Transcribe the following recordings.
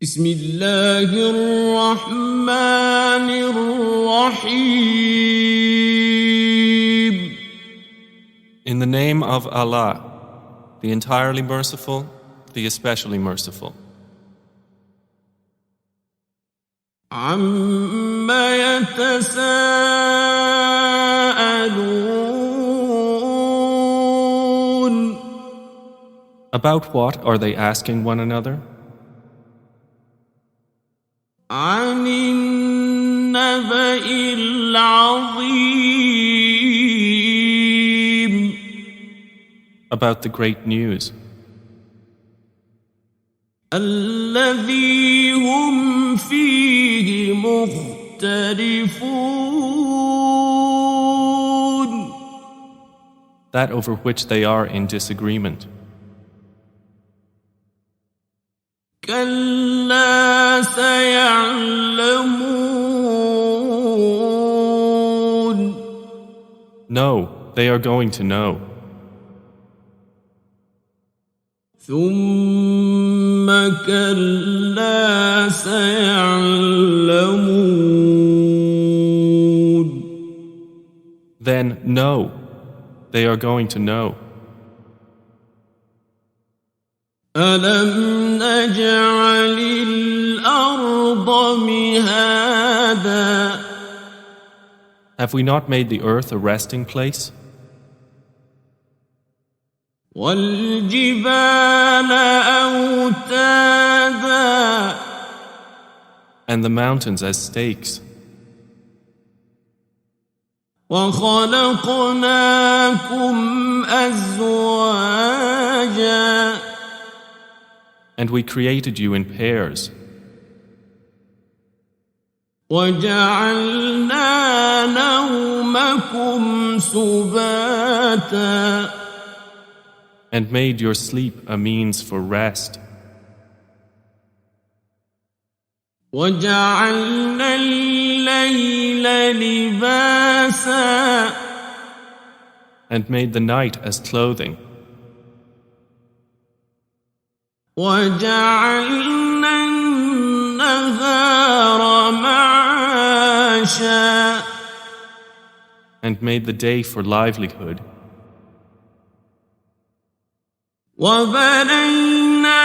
بسم الله الرحمن الرحيم. In the name of Allah, the entirely merciful, the especially merciful. عما يتساءلون. About what are they asking one another? عن النبأ العظيم. About the great news. الذي هم فيه مختلفون. That over which they are in disagreement. كلا سيعلمون. No, they are going to know. ثم كلا سيعلمون. Then no, they are going to know. ألم نجعل الأرض مهادا. Have we not made the earth a resting place? والجبال أوتادا. And the mountains as stakes. وخلقناكم أزواجا. And we created you in pairs. وجعلنا نومكم سباتا. And made your sleep a means for rest. وجعلنا الليل لباسا. And made the night as clothing. وجعلنا النهار معاشا. And made the day for livelihood. وبنينا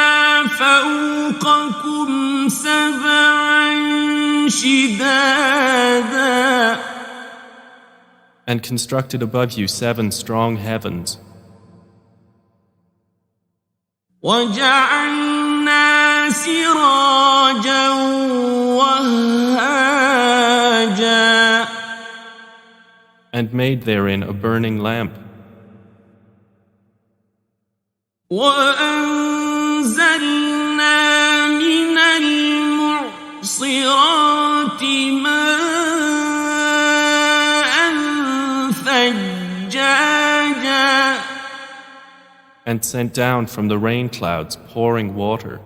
فوقكم سبعا شدادا. And constructed above you 7 strong heavens. وجعلنا سراجا وهاجا. And made therein a burning lamp. وأنزلنا من المعصرات ماء ثجاجا. And sent down from the rain clouds pouring water.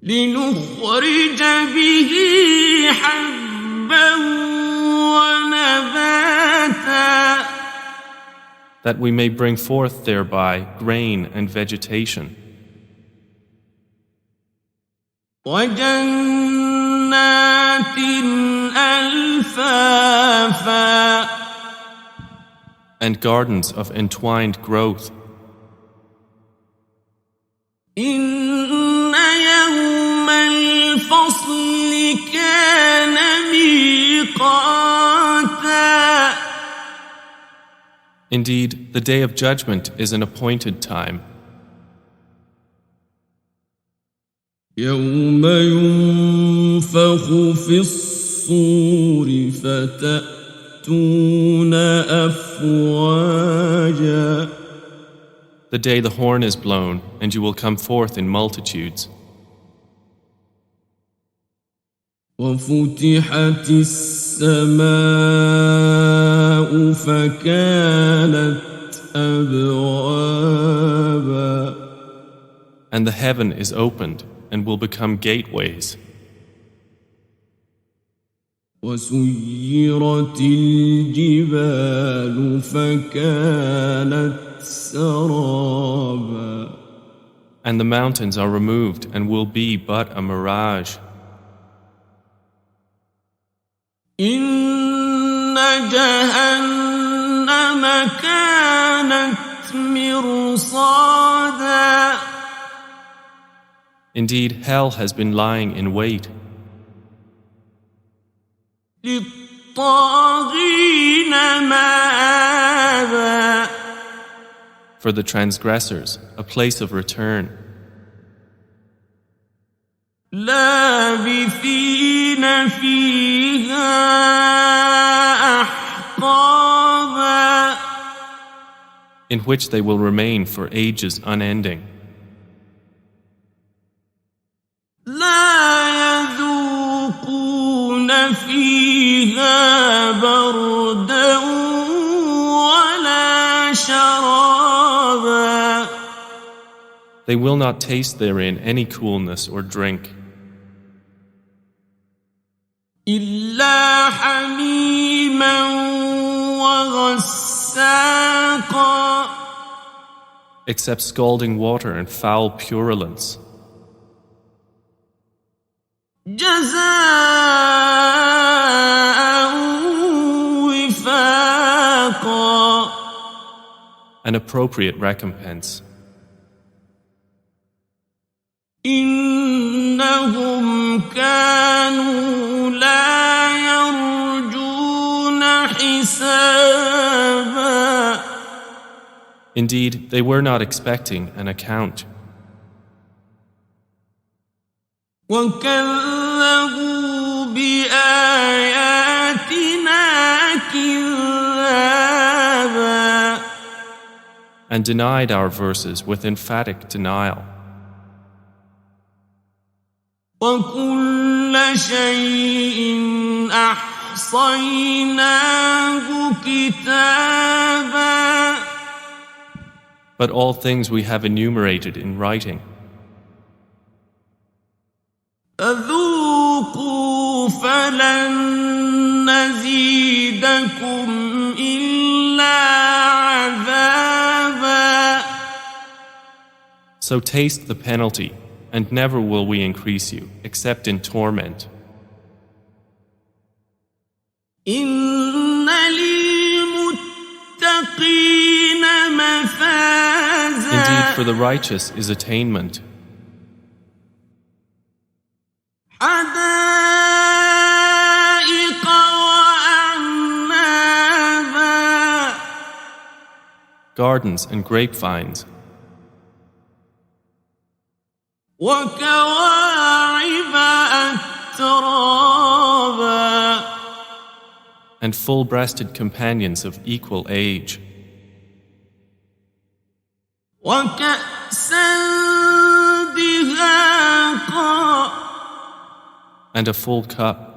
لنخرج به حبا ونباتا. That we may bring forth thereby grain and vegetation. وجنات ألفافا. And gardens of entwined growth. إن يوم الفصل كان ميقاتا. Indeed, the day of judgment is an appointed time. يوم ينفخ في الصور فتأتون أفواجا. The day the horn is blown, and you will come forth in multitudes. وفتحت السماء فكانت أبوابا. And the heaven is opened, and will become gateways. وسيرت الجبال فكانت سرابا. And the mountains are removed and will be but a mirage. إن جهنم كانت مرصادا. Indeed, hell has been lying in wait للطاغين مآبا. for the transgressors, a place of return. لابثين فيها أحقابا. In which they will remain for ages unending. لا يذوقون فيها بردا ولا شرابا. They will not taste therein any coolness or drink, إلا حميما وغساقا. except scalding water and foul purulence, جزاء وفاقا. an appropriate recompense. إنهم كانوا لا يرجون حسابا. Indeed, they were not expecting an account, وكذبوا بآياتنا كذابا. and denied our verses with emphatic denial. وكل شيء أحصيناه كتابا. But all things we have enumerated in writing. فذوقوا فلن نزيدكم إلا عذابا. So taste the penalty, and never will we increase you, except in torment. إن للمتقين مفازا. Indeed, for the righteous is attainment. حدائق وأعنابا. Gardens and grapevines, وكواعب أترابا. and full-breasted companions of equal age, وكأسا دهاقا. and a full cup.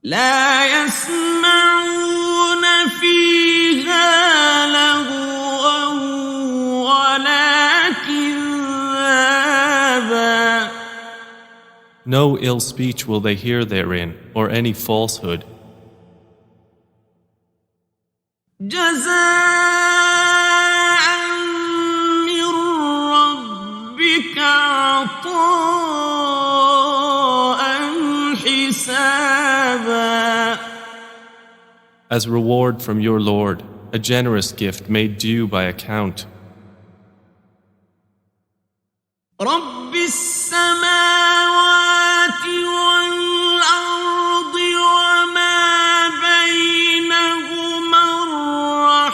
لا يسمعون فيها لغوا ولا كذابا. No ill speech will they hear therein, or any falsehood. جزاء من ربك عطاء حسابا. As reward from your Lord, a generous gift made due by account. رب السماوات والأرض وما بينهما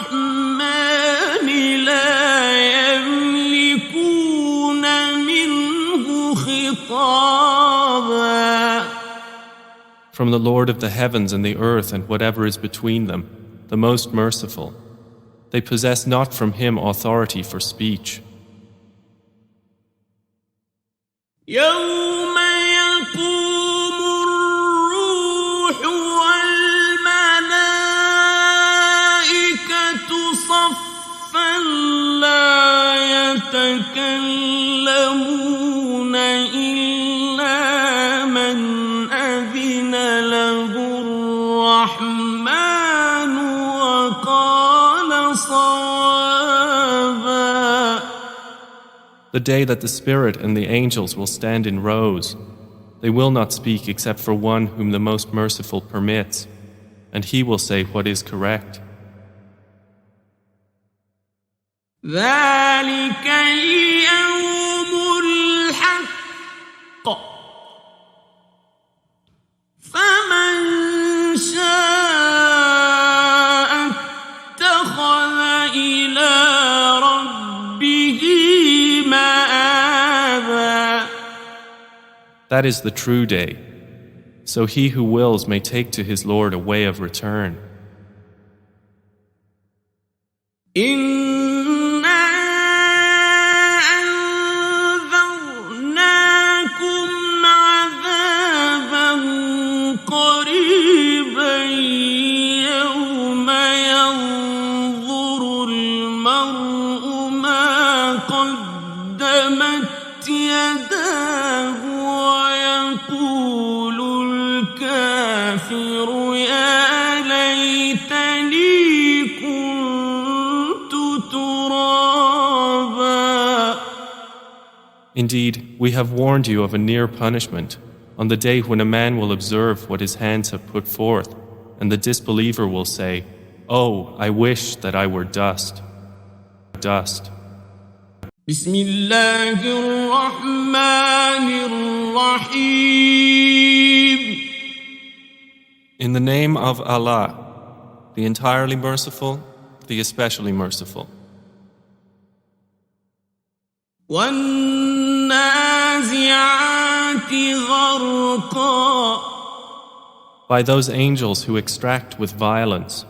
الرحمن لا يملكون منه خطابا. From the Lord of the heavens and the earth and whatever is between them, the most merciful, they possess not from him authority for speech. يوم يقوم الروح والملائكة صفا لا يتكلمون إلا من أذن له الرحمن وقال صوابا. The day that the Spirit and the angels will stand in rows. They will not speak except for one whom the Most Merciful permits, and He will say what is correct. ذلك اليوم الحق فمن شاء اتخذ إلى ربه مآبا. That is the true day. So he who wills may take to his Lord a way of return. Indeed, we have warned you of a near punishment on the day when a man will observe what his hands have put forth, and the disbeliever will say, "Oh, I wish that I were dust." Dust. بسم الله الرحمن الرحيم. In the name of Allah, the entirely merciful, the especially merciful. والنازعات غرقا. By those angels who extract with violence.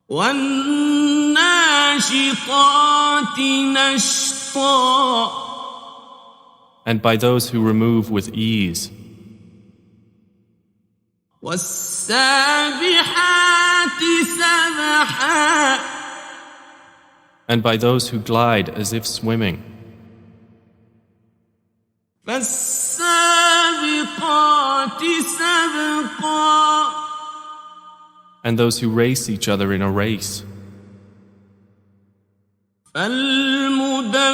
والناشطات نشطا. And by those who remove with ease. والسابحات سبحا. And by those who glide as if swimming. فالسابقات سبقا. And those who race each other in a race. فالمدبرات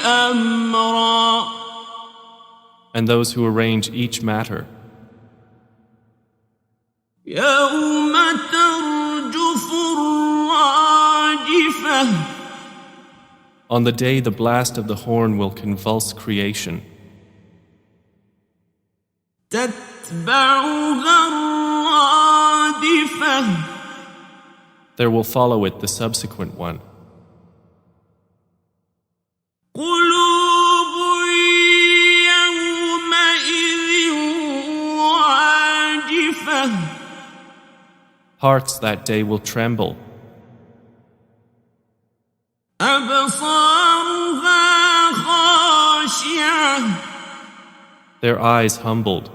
أمرا. And those who arrange each matter. يوم ترجف الراجفة. On the day the blast of the horn will convulse creation. تتبعها الرادفة. There will follow it the subsequent one. قلوب يومئذ واجفة. Hearts that day will tremble. أبصارها خاشعة. Their eyes humbled.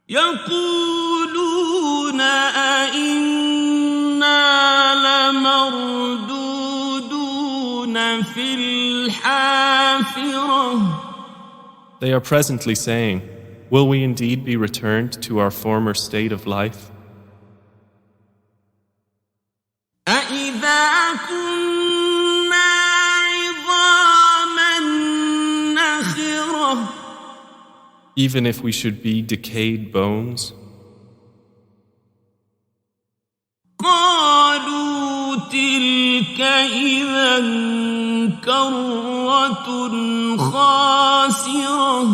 يقولون أئنا لمردودون في الحافرة. They are presently saying, "Will we indeed be returned to our former state of life? أإذا كنا عظاما نخرة. Even if we should be decayed bones?" قالوا تلك إذا كرة خاسرة.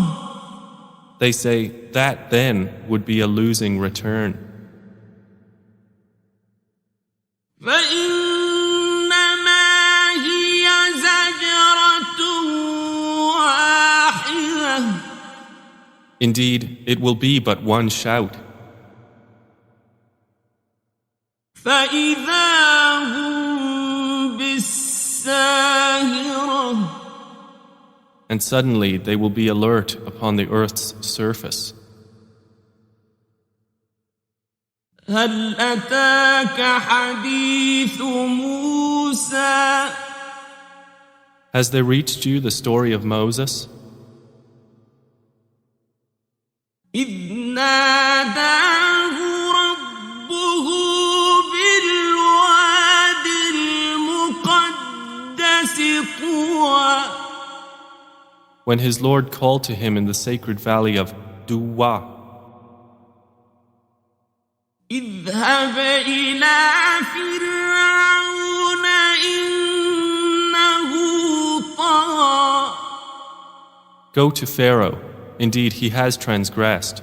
They say, that then would be a losing return. فإنما هي زجرة واحدة. Indeed, it will be but one shout. فإذا هم بالساهرة. And suddenly they will be alert upon the earth's surface. هل أتاك حديث موسى. Has there reached you the story of Moses? إذ ناداه ربه بالوادي when his Lord called to him in the sacred valley of Duwa, اذهب إلى فرعون إنه طغى. Go to Pharaoh, indeed he has transgressed.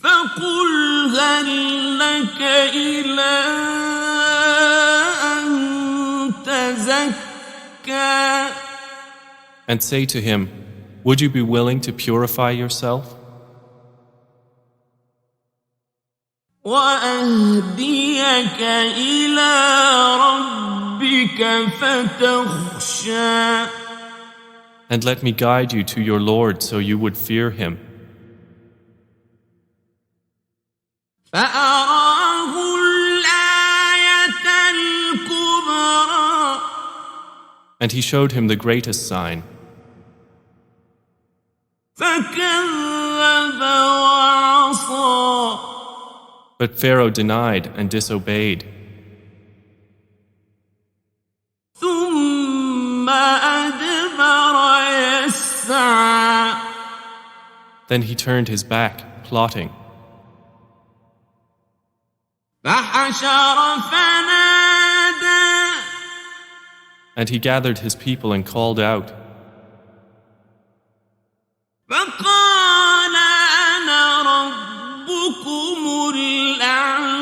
فقل هل لك إلى أن تزكى. And say to him, would you be willing to purify yourself? وأهديك إلى ربك فتخشى. And let me guide you to your Lord so you would fear him. فأراه الآية الكبرى. And he showed him the greatest sign. فكذب وعصى. But Pharaoh denied and disobeyed. ثم أدبر يسعى. Then he turned his back, plotting. فحشر فنادى. And he gathered his people and called out. فقال أنا ربكم الأعلى.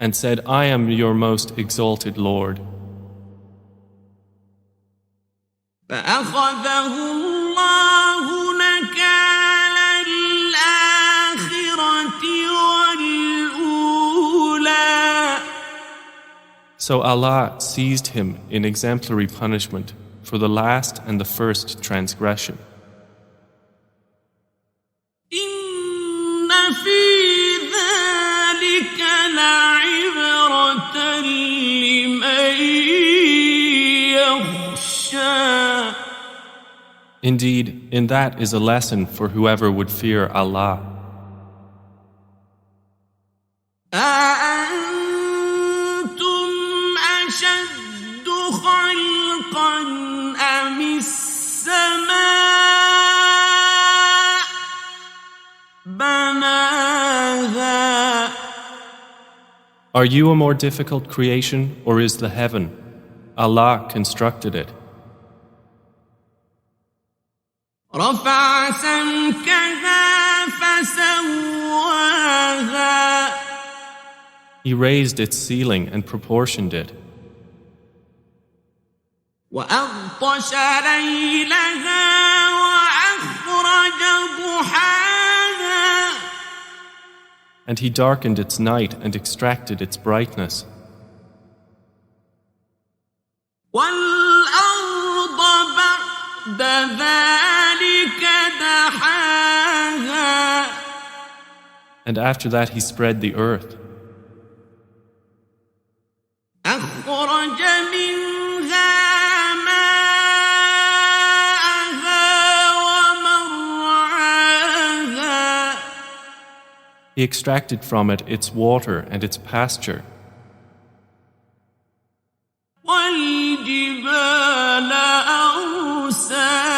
And said, I am your most exalted Lord. فأخذه الله نكال الآخرة والأولى. So Allah seized him in exemplary punishment for the last and the first transgression. إن في ذلك لعبرة لمن يخشى. Indeed, in that is a lesson for whoever would fear Allah. أأنتم أشد خلقا أم السماء بناها. Are you a more difficult creation, or is the heaven? Allah constructed it. رفع سمكها فسواها. He raised its ceiling and proportioned it. وأغطش ليلها وأخرج ضحاها. And he darkened its night and extracted its brightness. والأرض بعد ذلك دحاها. And after that he spread the earth. أخرج منها ماءها ومرعاها. He extracted from it its water and its pasture. والجبال أرساها.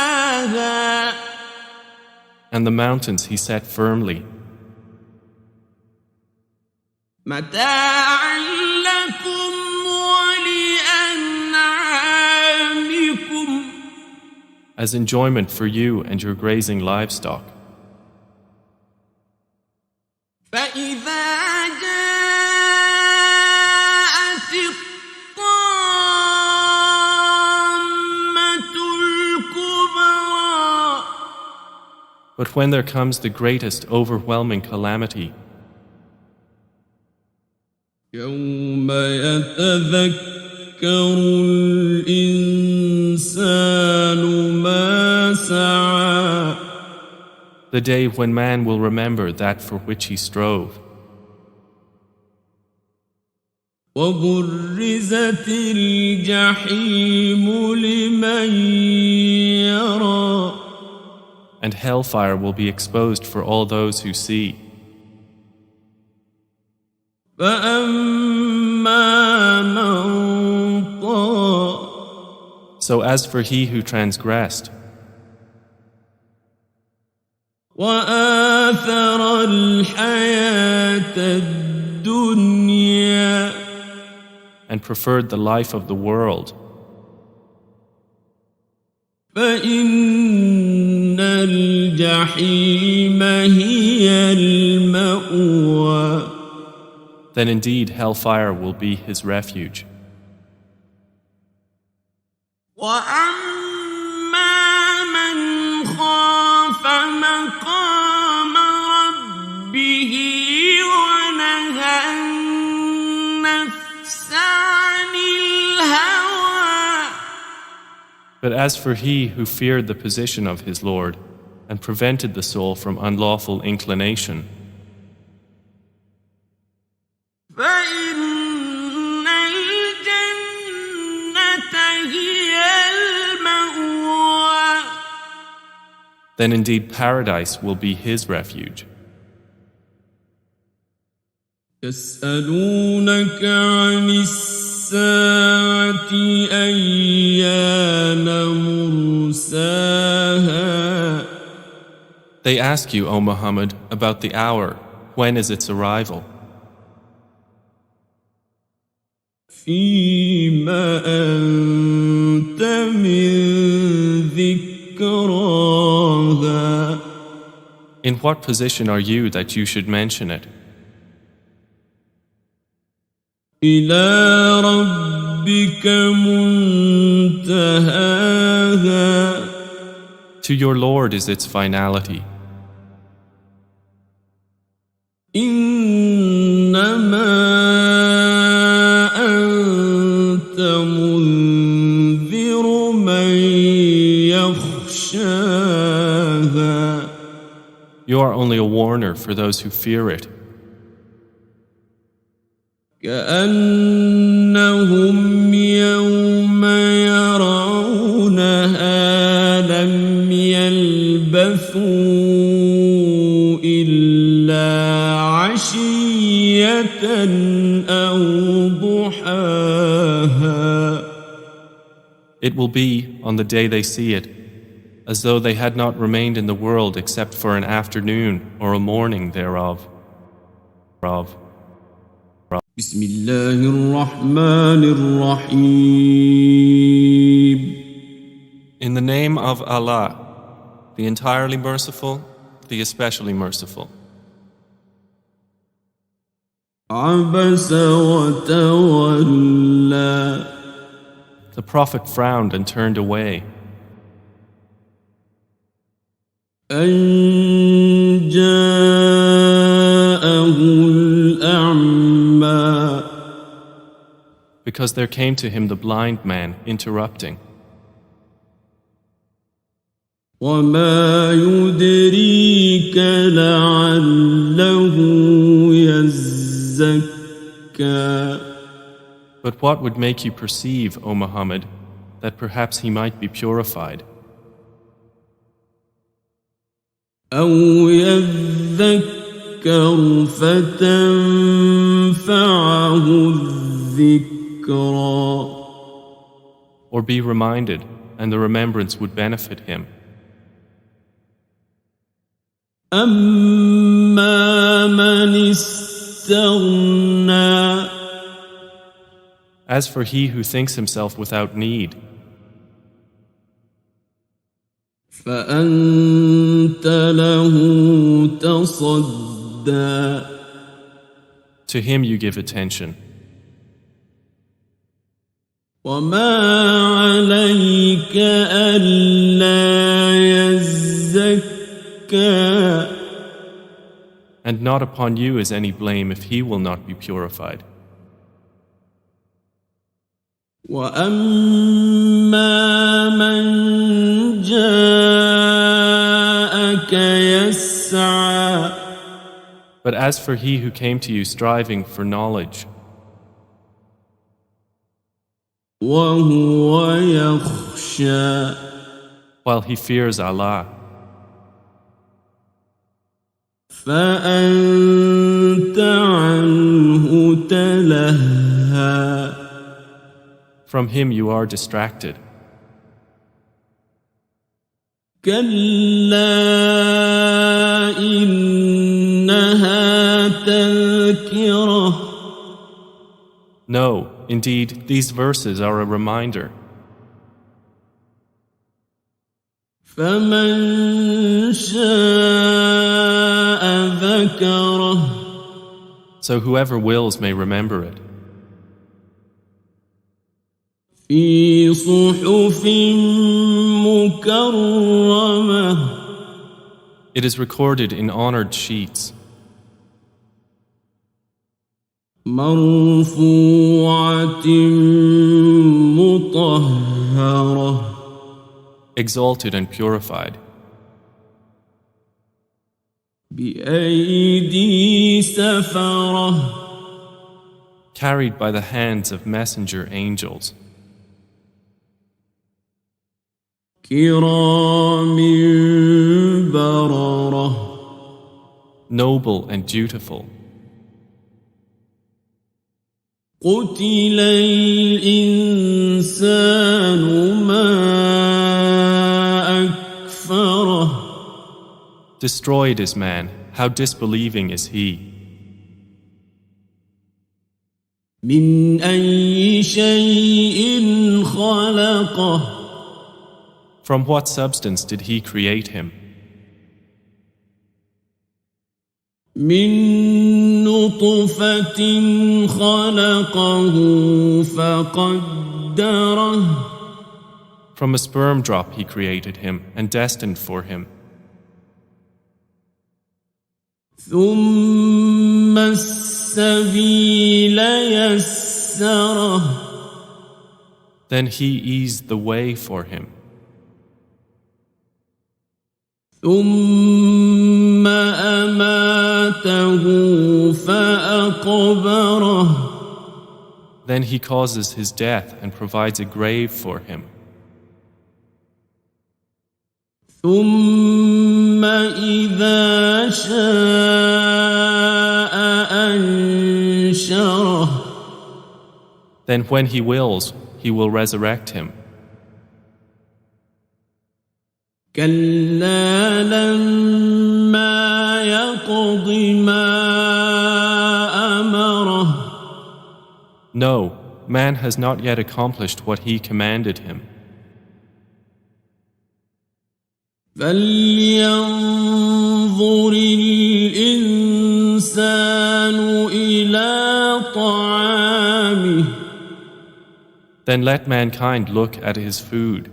And the mountains he set firmly. متاعا لكم ولأنعامكم. As enjoyment for you and your grazing livestock. فإذا جاءت الطامة الكبرى. But when there comes the greatest overwhelming calamity, يوم يتذكر الإنسان ما سعى. the day when man will remember that for which he strove. وبرزت الجحيم لمن يرى. And hellfire will be exposed for all those who see. فأما من طغى. So as for he who transgressed وآثر الحياة الدنيا and preferred the life of the world, فإن الجحيم هي المأوى then indeed hellfire will be his refuge. وأما من خاف مقام ربه ونهى النفس عن الهوى But as for he who feared the position of his Lord and prevented the soul from unlawful inclination, فإن الجنة هي المأوى then indeed paradise will be his refuge. يسألونك عن الساعة أيان مرساها They ask you, O Muhammad, about the hour, when is its arrival? فيما أنت من ذكراها In what position are you that you should mention it? إلى ربك منتهاها To your Lord is its finality. إنما أنت منذر من يخشاها You are only a warner for those who fear it, كأنهم يوم يرونها لم يلبثوا إلا عشية أو ضحاها it will be, on the day they see it, as though they had not remained in the world except for an afternoon or a morning thereof. بسم الله الرحمن الرحيم In the name of Allah, the entirely merciful, the especially merciful. عبس وتولى The Prophet frowned and turned away أن جاءه الأعمى because there came to him the blind man interrupting. وما يدريك لعله يزكى But what would make you perceive, O Muhammad, that perhaps he might be purified, أو يذكر فتنفعه الذكرى or be reminded, and the remembrance would benefit him? أما من استغنى As for he who thinks himself without need, فأنت له تصدى to him you give attention. وما عليك ألا يزكى And not upon you is any blame if he will not be purified. وأما من جاءك يسعى But as for he who came to you striving for knowledge, وهو يخشى while he fears Allah, فأنت عنه تلهى from him you are distracted. كلا إنها تذكرة. No, indeed, these verses are a reminder. فمن شاء ذكره. So whoever wills may remember it. في صحف مكرمة. It is recorded in honored sheets, مرفوعة مطهرة. exalted and purified, بأيدي سفرة. carried by the hands of messenger angels, كرام بررة. noble and dutiful. قتل الإنسان ما أكفره. Destroyed is man, how disbelieving is he. من أي شيء خلقه. From what substance did he create him? من نطفة خلقه فقدره. From a sperm drop he created him and destined for him. ثم السبيل يسره. Then he eased the way for him. ثم أماته فأقبره. Then he causes his death and provides a grave for him. ثم إذا شاء أنشره. Then when he wills, he will resurrect him. كلا لما يقض ما أمره. No, man has not yet accomplished what he commanded him. فلينظر الإنسان إلى طعامه. Then let mankind look at his food.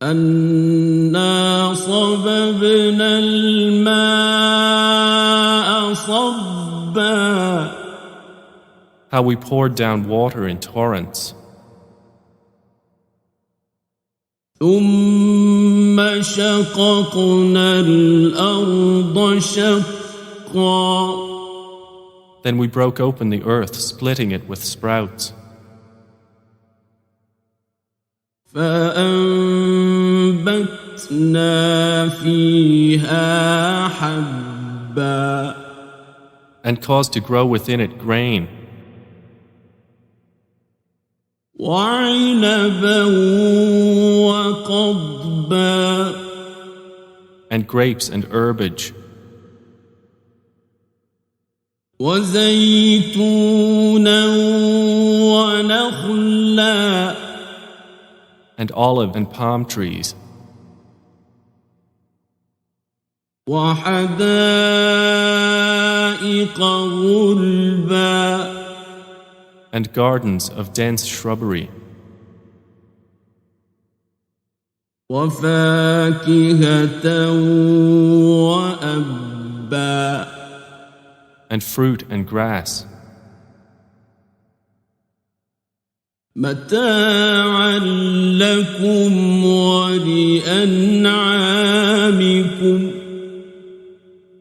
أنا صببنا الماء صبا. How we poured down water in torrents. ثم شققنا الأرض شقا. Then we broke open the earth, splitting it with sprouts. فأنبتنا فيها حبا. And caused to grow within it grain. وعنبا وقضبا. And grapes and herbage. وزيتونا ونخلا. And olive and palm trees. وحدائق غلبا. And gardens of dense shrubbery. وفاكهة وأبا. And fruit and grass. متاعا لكم ولأنعامكم.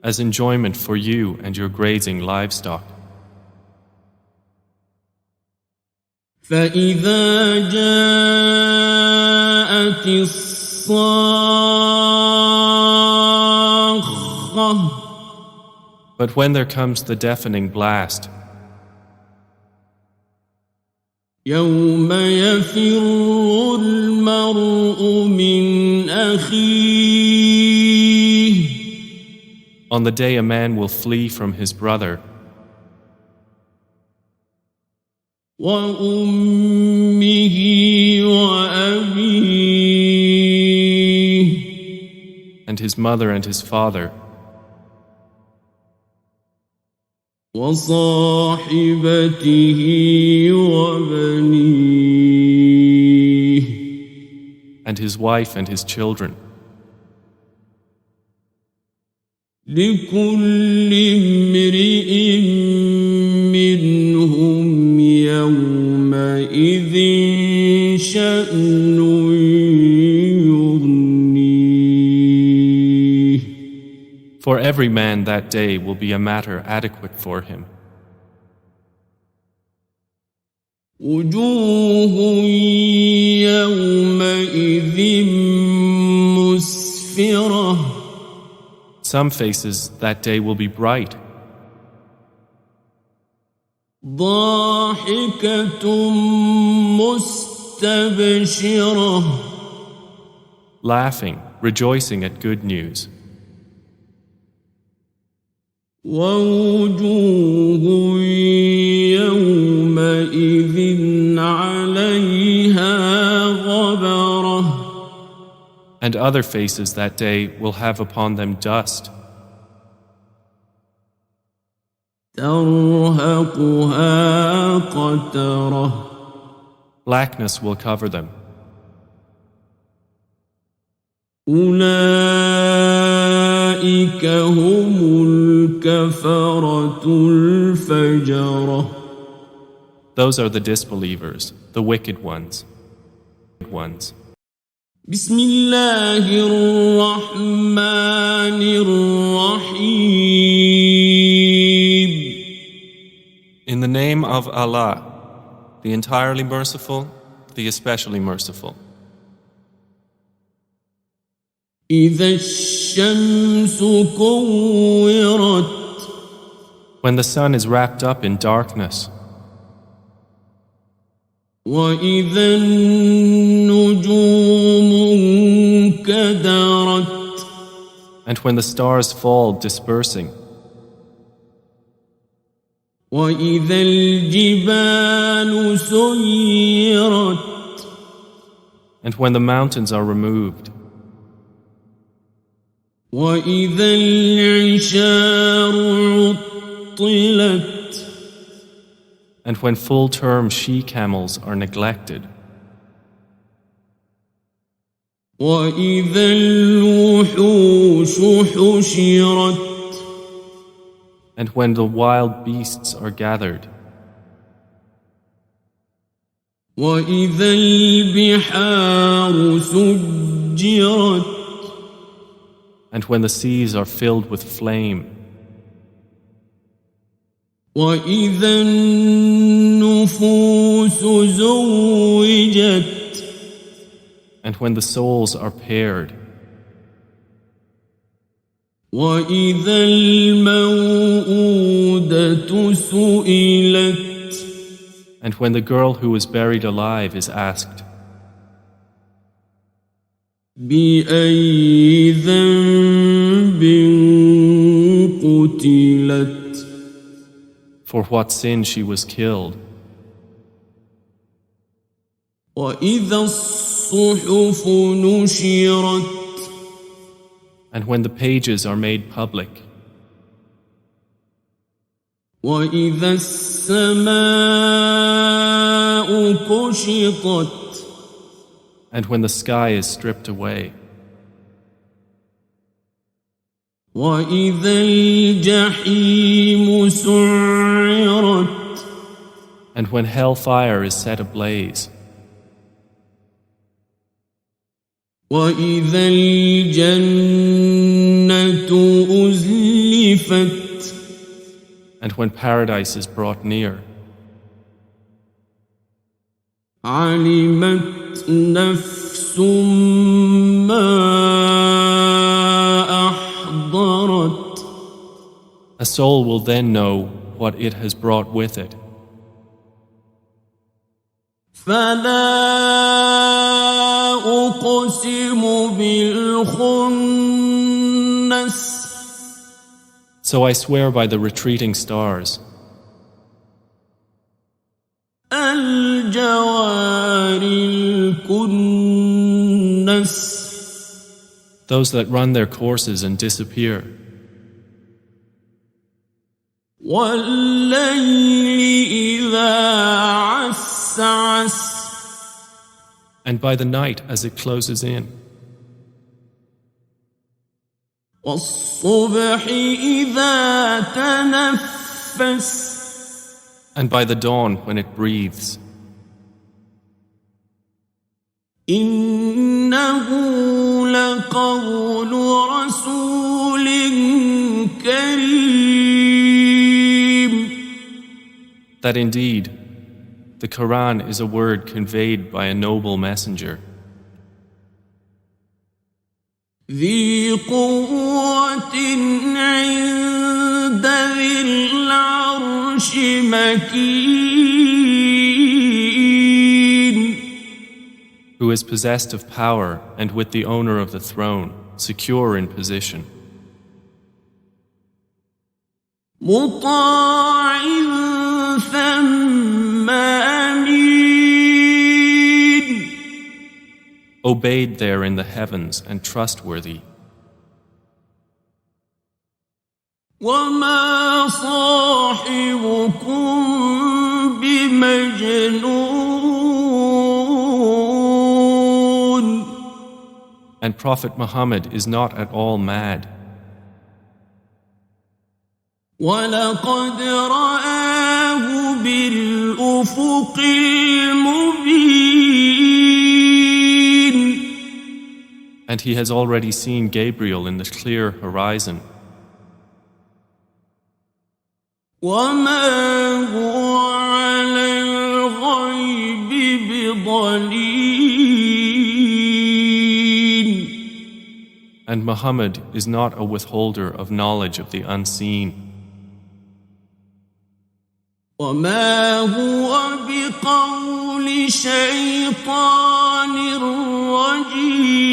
As enjoyment for you and your grazing livestock. فإذا جاءت الصاخة. But when there comes the deafening blast, يوم يفر المرء من أخيه On the day a man will flee from his brother, وأمه وأبيه and his mother and his father, وصاحبته وبنيه and his wife and his children. لكل امرئ منهم يومئذ شأن يغنيه. For every man that day will be a matter adequate for him. وجوه يومئذ مسفرة. Some faces that day will be bright, ضاحكة مستبشرة. laughing, rejoicing at good news. ووجوه يومئذ عليها غبرة. And other faces that day will have upon them dust, ترهقها قترة. blackness will cover them. أولئك هم الكفرة الفجرة. Those are the disbelievers, the wicked ones. بسم الله الرحمن الرحيم. In the name of Allah, the entirely merciful, the especially merciful. إذا الشمس كورت. When the sun is wrapped up in darkness, وإذا النجوم انكدرت. and when the stars fall dispersing, وإذا الجبال سيرت. and when the mountains are removed, وإذا العشار عطلت. and when full-term she-camels are neglected, وإذا الوحوش حشرت. and when the wild beasts are gathered, وإذا البحار سجرت. and when the seas are filled with flame, وإذا النفوس زوجت. and when the souls are paired, وإذا الموءودة سئلت. and when the girl who is buried alive is asked, بأي ذنب قتلت. for what sin she was killed, وإذا الصحف نشرت. and when the pages are made public, وإذا السماء كشطت. and when the sky is stripped away, وإذا الجحيم سعرت. and when hellfire is set ablaze, وإذا الجنة أزلفت. and when paradise is brought near, علمت نفس ما أحضرت. a soul will then know what it has brought with it. فلا أقسم بالخنس So I swear by the retreating stars, الجوار الكنس those that run their courses and disappear, والليل إذا عسعس and by the night as it closes in, والصبح إذا تنفس and by the dawn when it breathes. إنه لقول رسول كريم That indeed, the Quran is a word conveyed by a noble messenger, ذي قوة عند ذي العرش مكين who is possessed of power and with the owner of the throne, secure in position, مطاع ثم أمين obeyed there in the heavens and trustworthy. وما صاحبكم بمجنون And Prophet Muhammad is not at all mad. ولقد رآه بالأفق المبين And he has already seen Gabriel in the clear horizon. وما هو على الغيب بضنين And Muhammad is not a withholder of knowledge of the unseen. وما هو بقول شيطان رجيم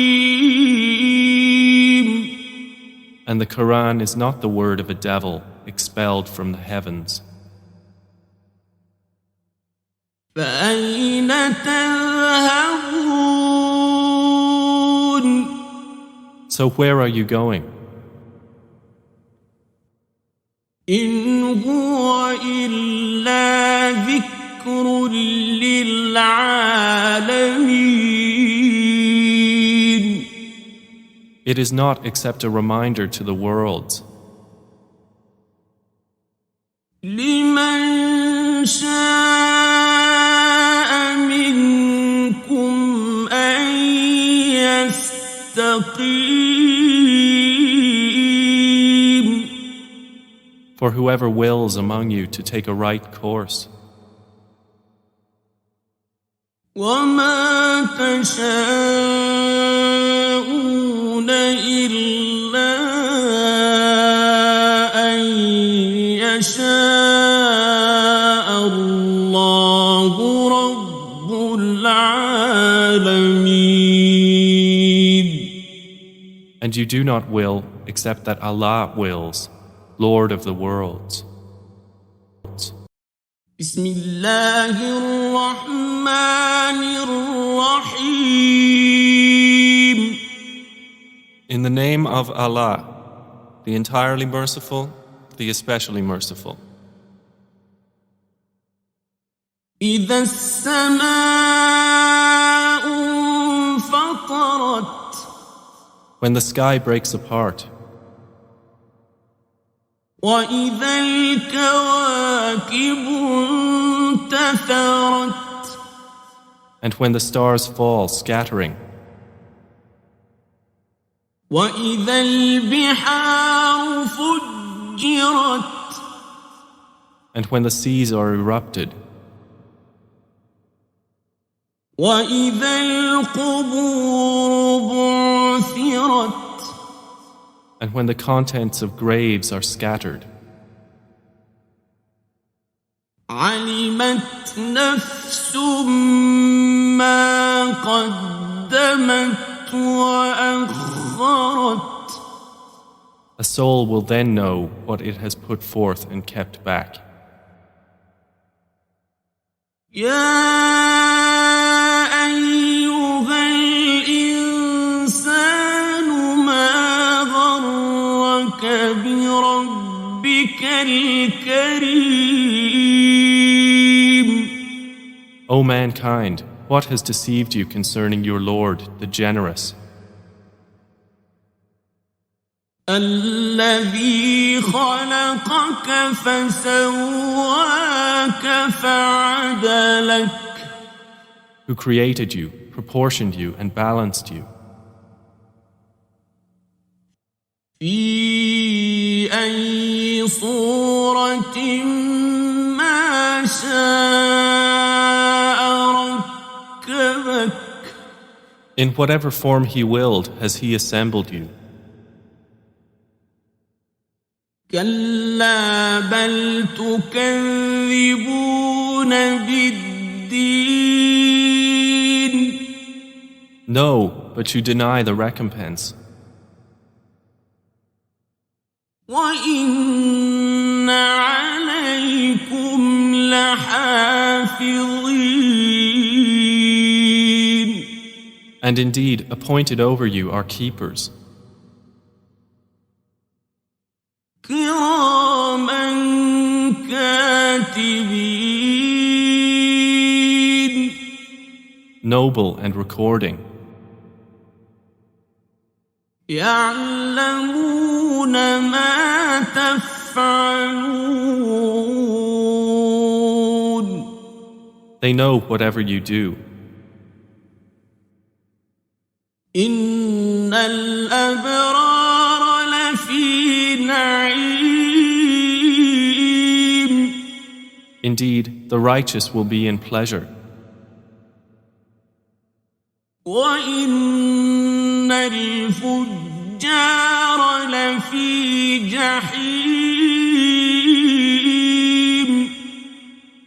And the Quran is not the word of a devil expelled from the heavens. فأين تذهبون So where are you going? إن هو إلا ذكر للعالمين It is not except a reminder to the worlds, لمن شاء منكم أن يستقيم for whoever wills among you to take a right course. وما تشاءون إلا أن يشاء الله رب العالمين And you do not will except that Allah wills, Lord of the worlds. بسم الله الرحمن الرحيم In the name of Allah, the entirely merciful, the especially merciful. إذا السماء انفطرت When the sky breaks apart, وإذا الكواكب انتثرت and when the stars fall scattering, وإذا البحار فجرت and when the seas are erupted, وإذا القبور بعثرت and when the contents of graves are scattered, علمت نفس ما قدمت وأخرت. A soul will then know what it has put forth and kept back. يا أيها الإنسان ما غرك بربك الكريم. O mankind, what has deceived you concerning your Lord, the generous? الذي خلقك فسواك فعدلك. Who created you, proportioned you, and balanced you. في أي صورة ما شاء ركبك. In whatever form He willed has He assembled you. كلا بل تكذبون بالدين. No, but you deny the recompense. وإن عليكم لحافظين. And indeed, appointed over you are keepers. كراما كاتبين. Noble and recording. يعلمون ما تفعلون. They know whatever you do. إن الأبرار لفي نعيم. Indeed, the righteous will be in pleasure. وإن الفجار لفي جحيم.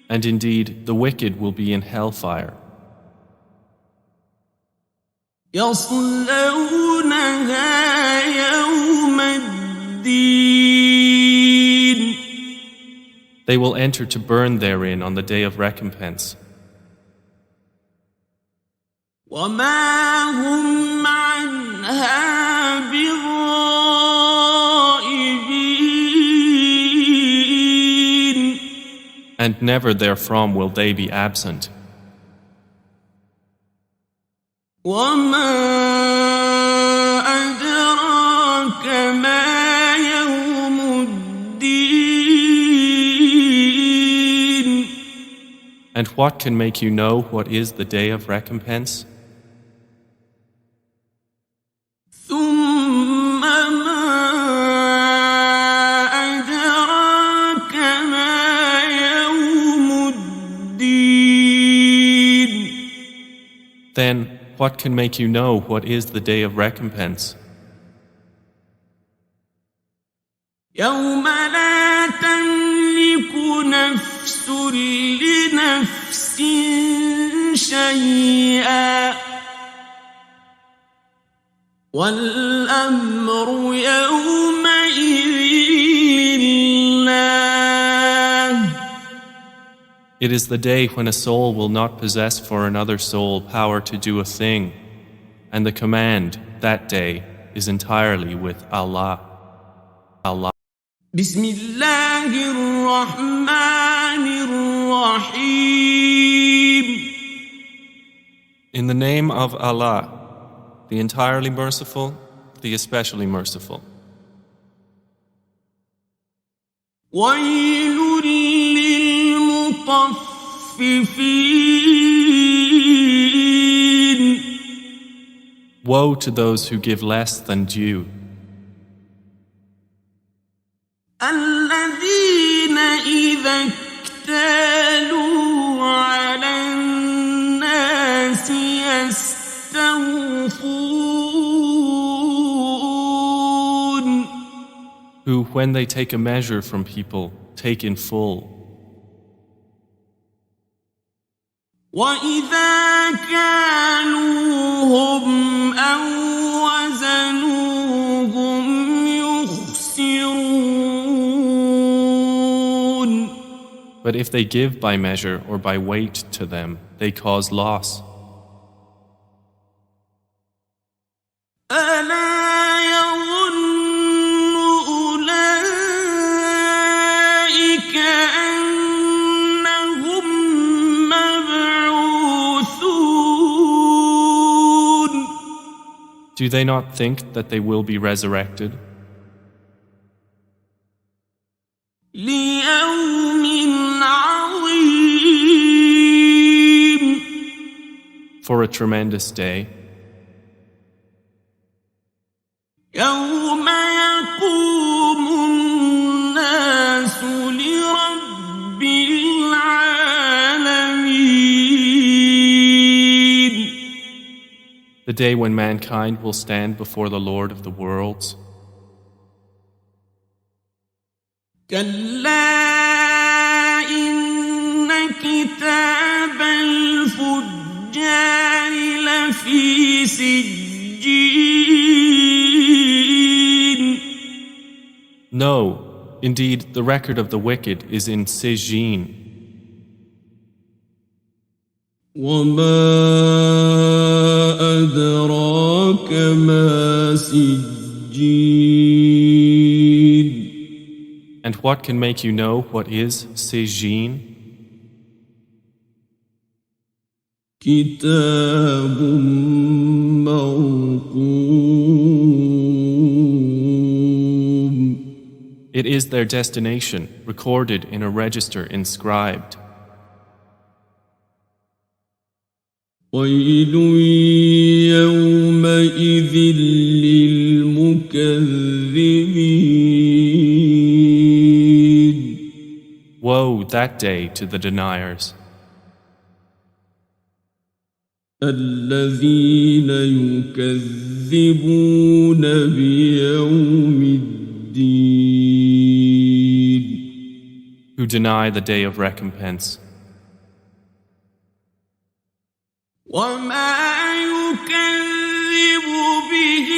And indeed, the wicked will be in hellfire. يصلونها يوم الدين. They will enter to burn therein on the day of recompense. وما هم عنها بغائبين. And never therefrom will they be absent. وما أدراك ما يوم الدين. And what can make you know what is the day of recompense? ثم ما أدراك ما يوم الدين. Then, what can make you know what is the day of recompense? يوم لا تملك نفس لنفس شيئا والأمر يومئذ لله. It is the day when a soul will not possess for another soul power to do a thing, and the command that day is entirely with Allah. Allah. بسم الله الرحمن الرحيم. In the name of Allah, the entirely merciful, the especially merciful. ويل للمطففين. Woe to those who give less than due, الذين إذا اكتالوا على الناس يستوفون. who, when they take a measure from people, take in full. وإذا كالوهم أو وزنوهم يخسرون. But if they give by measure or by weight to them, they cause loss. ألا يظن أولئك أنهم مبعوثون. Do they not think that they will be resurrected? ليوم عظيم. For a tremendous day, يوم يقوم الناس لرب العالمين. the day when mankind will stand before the Lord of the worlds. كلا إن كتاب الفجار لفي سجين. No, indeed, the record of the wicked is in Sijin. وما أدراك ما سجين. And what can make you know what is Sijin? كتاب مرقوم. It is their destination, recorded in a register inscribed. ويل يومئذ للمكذبين. Woe that day to the deniers, الذين يكذبون بيوم الدين. who deny the day of recompense. وما يكذب به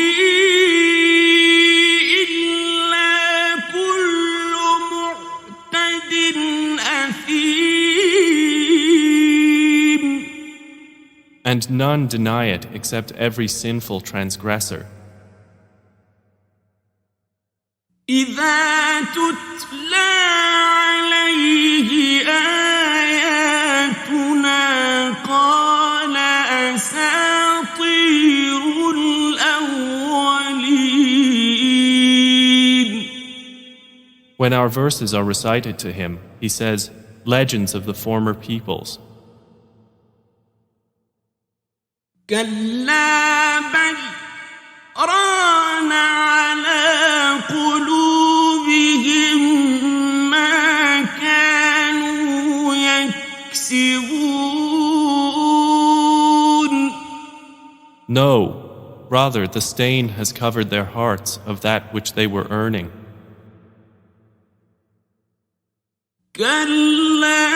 إلا كل معتد أثيم. And none deny it except every sinful transgressor. إذا تتلى عليه آياتنا قال أساطير الأولين. When our verses are recited to him, he says, legends of the former peoples. كلا بل ران على قلوبهم ما كانوا يكسبون. No, rather the stain has covered their hearts of that which they were earning. كلا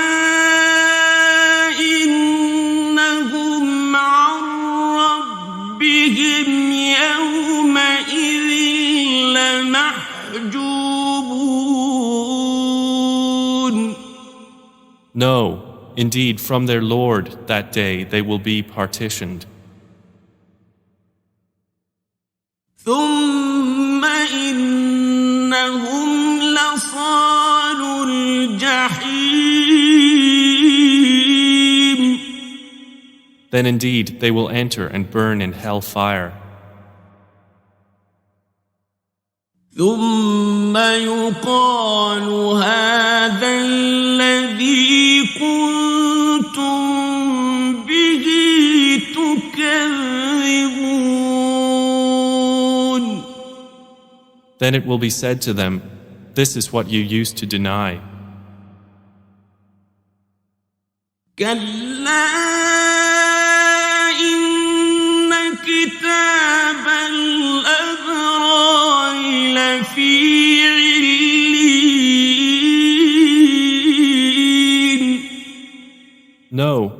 إنهم عن ربهم يومئذ لمحجوبون. No, indeed, from their Lord that day they will be partitioned. ثم إنهم لصال الجحيم. Then indeed they will enter and burn in hell fire. ثم يقال هذا الذي كنتم به تكذبون. Then it will be said to them, this is what you used to deny. كلا إن كتاب الأبرار لفي عليين. No,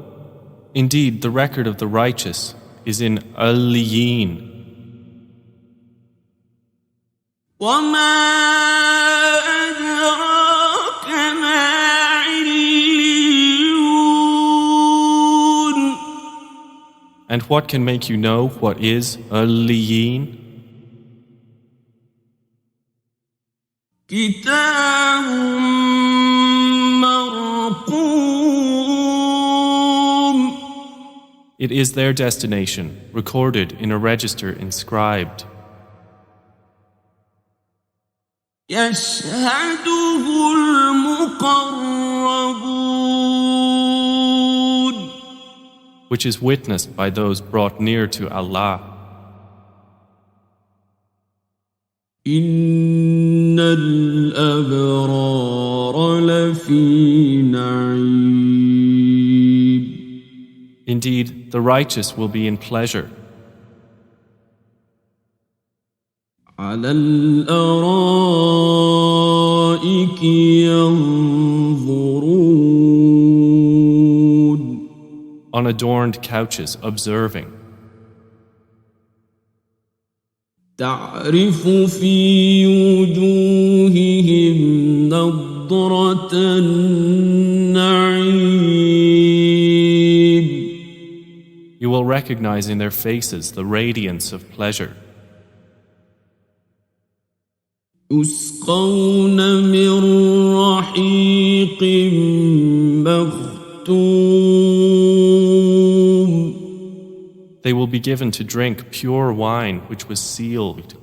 Indeed, the record of the righteous is in Aliyeen. وما أدراك ما عليون And what can make you know what is Aliyeen? كتاب مرقوم It is their destination, recorded in a register inscribed. يشهده المقربون Which is witnessed by those brought near to Allah. إن الأبرار لفي نعيم Indeed, the righteous will be in pleasure. على الأرائك ينظرون On adorned couches, observing. تعرف في وجوههم نضرة النعيم You will recognize in their faces the radiance of pleasure. يسقون من رحيق مختوم They will be given to drink pure wine which was sealed.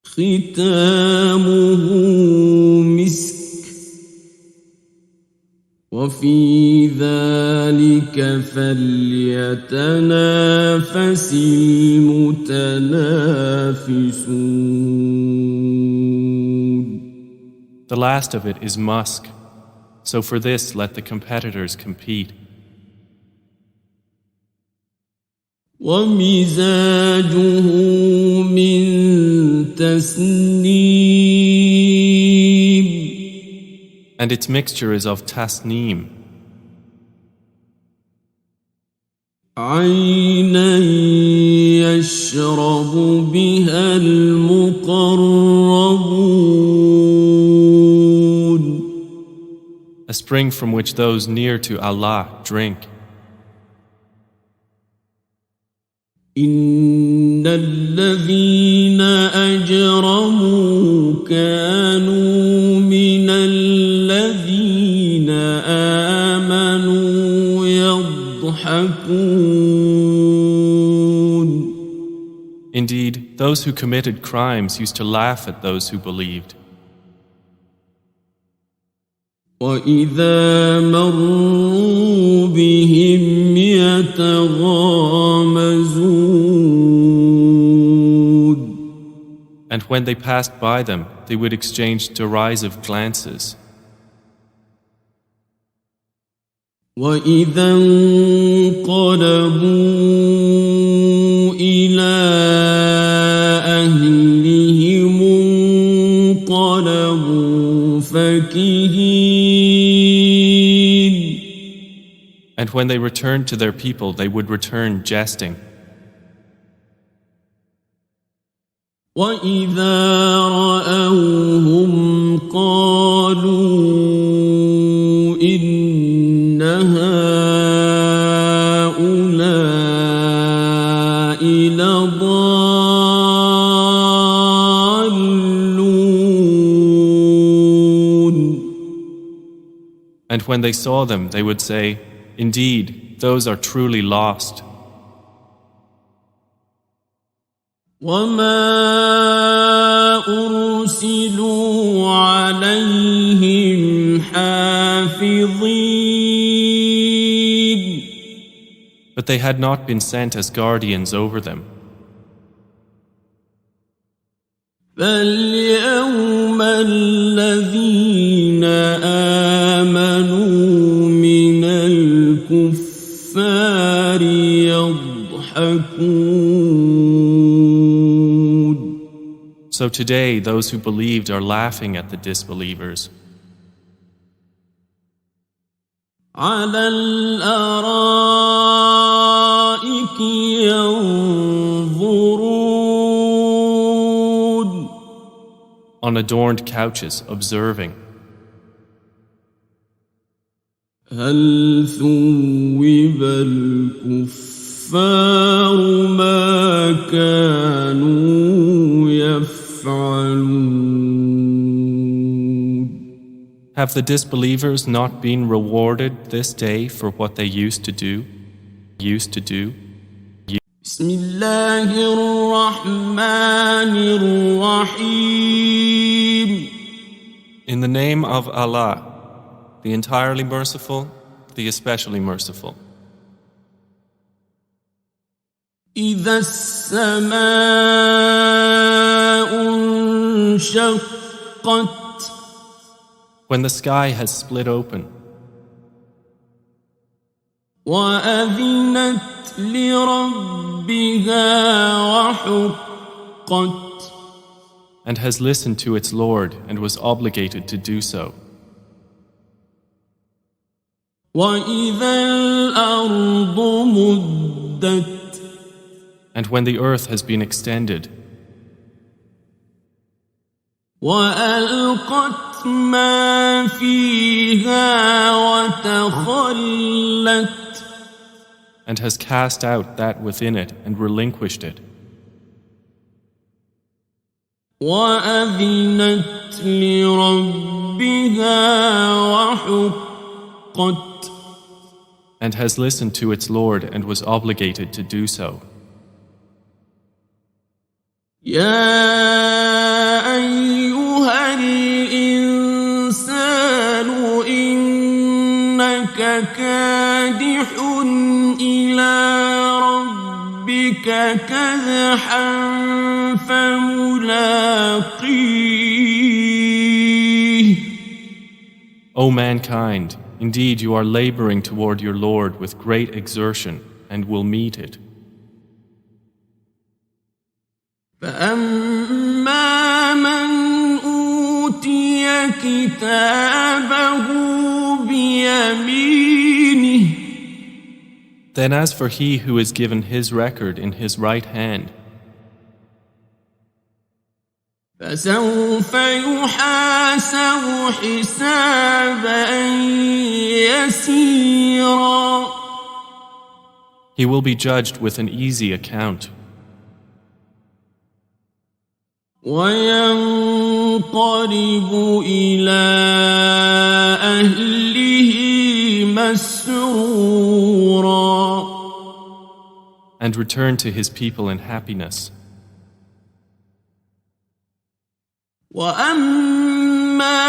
ختامه مسك وفي ذلك فليتنافس المتنافسون The last of it is musk, so for this let the competitors compete. ومزاجه من تسنيم And its mixture is of tasneem, عينا يشرب بها المقربون a spring from which those near to Allah drink. إن الذين أجرموا كانوا من الذين آمنوا يضحكون Indeed, those who committed crimes used to laugh at those who believed. وإذا مروا بهم يتغامزون And when they passed by them, they would exchange derisive glances. وإذا انقلبوا إلى أهلهم انقلبوا فكهين And when they returned to their people, they would return jesting. وإذا رأوهم قالوا إن هؤلاء لضالون And when they saw them, they would say, Indeed, those are truly lost. وما أرسلوا عليهم حافظين But they had not been sent as guardians over them. فاليوم الذين آمنوا من الكفار يضحكون So today, those who believed are laughing at the disbelievers. على الأرائك ينظرون On adorned couches observing. هل ثوب الكفار ما كانوا يفعلون Have the disbelievers not been rewarded this day for what they used to do? بسم الله الرحمن الرحيم In the name of Allah, the entirely merciful, the especially merciful. إذا السماء انشقت When the sky has split open وأذنت لربها وحقت and has listened to its Lord and was obligated to do so. وإذا الأرض مدت And when the earth has been extended وألقت ما فيها وتخلت and has cast out that within it and relinquished it وأذنت لربها وحقت and has listened to its Lord and was obligated to do so. يا أيها الإنسان إنك كادح إلى ربك كدحا فملاقيه O mankind, indeed you are laboring toward your Lord with great exertion and will meet it. فأما من أوتي كتابه بيمينه Then as for he who is given his record in his right hand, فسوف يحاسب حسابا يسيرا he will be judged with an easy account. وينقلب إلى أهله مسرورا And return to his people in happiness. وأما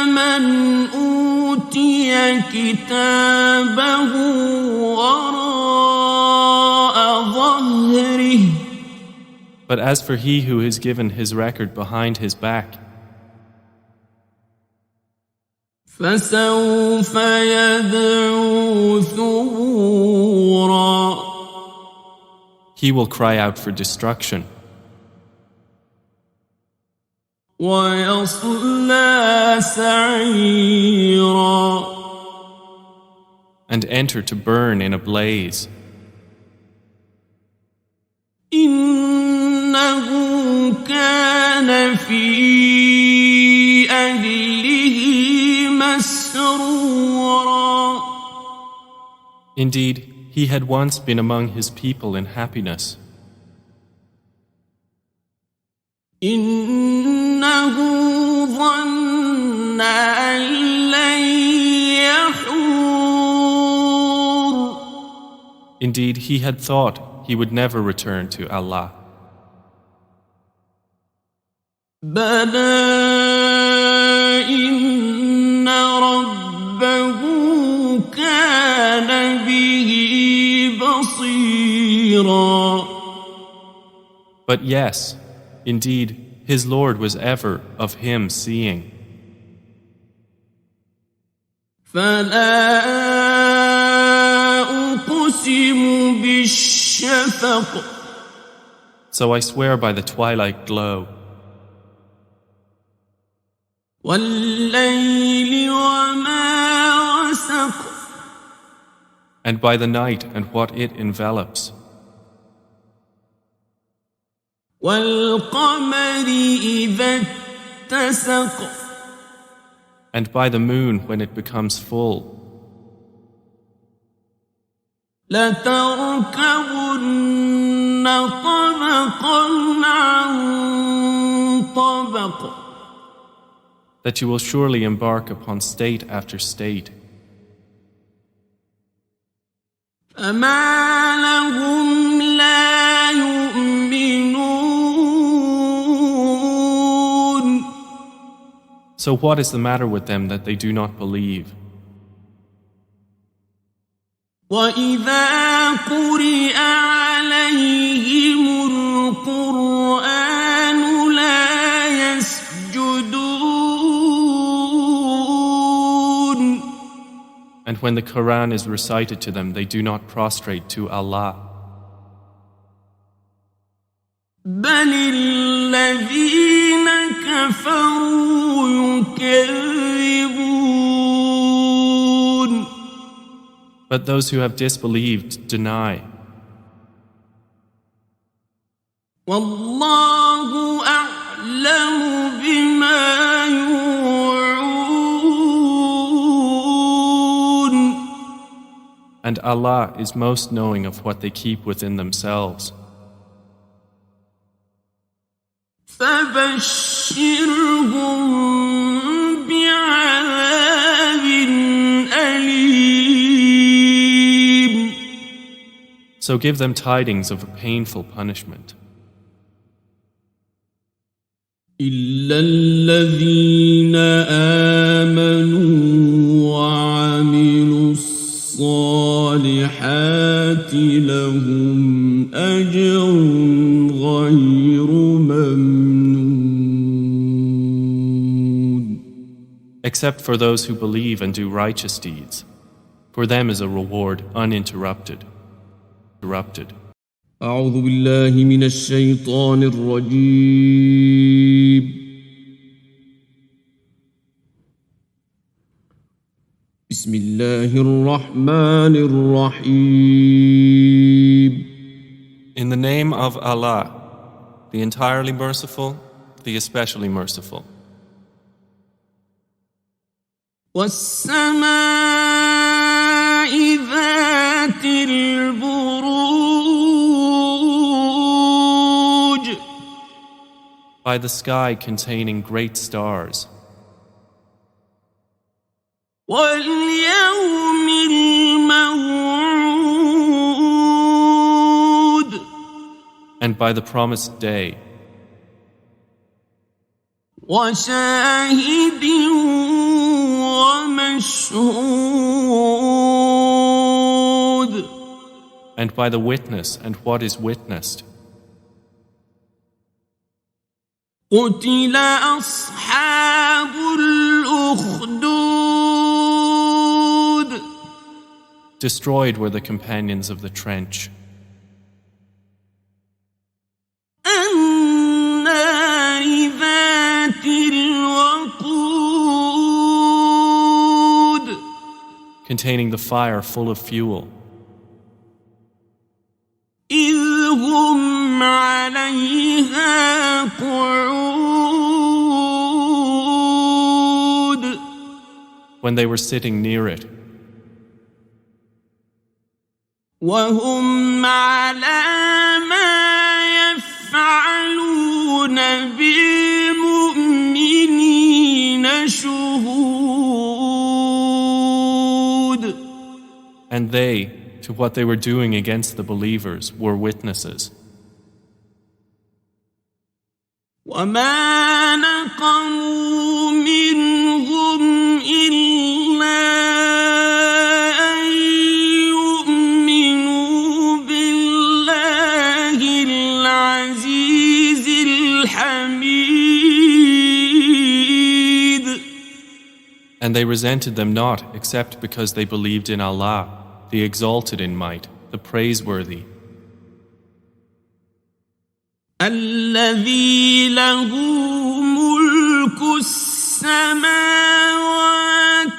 من أوتي كتابه وراء ظهره But as for he who is given his record behind his back, فسوف يدعو ثبورا he will cry out for destruction ويصلى سعيرا and enter to burn in a blaze. إنه كان في أهله مسرورا Indeed, he had once been among his people in happiness. إنه ظن أن لن يحور Indeed, he had thought he would never return to Allah. بلى إن ربه كان به بصيرا But yes, indeed, his Lord was ever of him seeing. فلا أقسم بالشفق So I swear by the twilight glow, والليل وما وسق and by the night and what it envelops, والقمر إذا اتسق and by the moon when it becomes full, لتركبن طبقا عن طبق that you will surely embark upon state after state. فما لهم لا يؤمنون So what is the matter with them that they do not believe? وإذا قرئ عليهم القرآن لا يسجدون And when the Quran is recited to them, they do not prostrate to Allah. بل الذين كفروا يكذبون But those who have disbelieved deny. والله أعلم بما يوعون And Allah is most knowing of what they keep within themselves. فبشرهم بعذاب أليم So give them tidings of a painful punishment. إلا الذين آمنوا وعملوا الصالحات لهم أجر غير ممنون Except for those who believe and do righteous deeds. For them is a reward uninterrupted. أعوذ بالله من الشيطان الرجيم بسم الله الرحمن الرحيم In the name of Allah, the entirely merciful, the especially merciful. والسماء ذات البروج By the sky containing great stars, واليوم الموعود and by the promised day, وشاهد ومشهود and by the witness and what is witnessed. قتل أصحاب الأخدود Destroyed were the companions of the trench, النار ذات الوقود containing the fire full of fuel, إذ هم عليها قعود when they were sitting near it, وهم على ما يفعلون بالمؤمنين شهود and they, to what they were doing against the believers, were witnesses. وما نقموا منهم إلا أن يؤمنوا بالله العزيز الحميد And they resented them not except because they believed in Allah, the exalted in might, the praiseworthy, الذي له ملك السماوات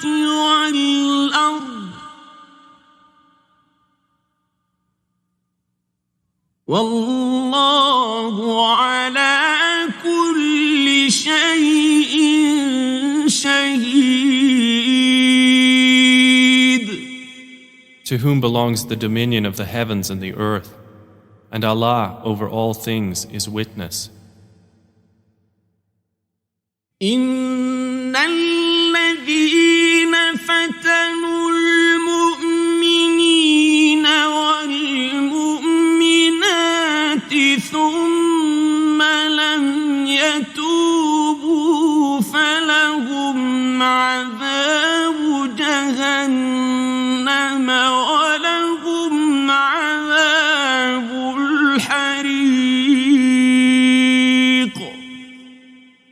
والأرض والله على كل شيء شهيد. To whom belongs the dominion of the heavens and the earth, and Allah over all things is witness. إن الذين فتنوا المؤمنين والمؤمنات ثم لم يتوبوا فلهم عذاب جهنم ولهم عذاب الحريق.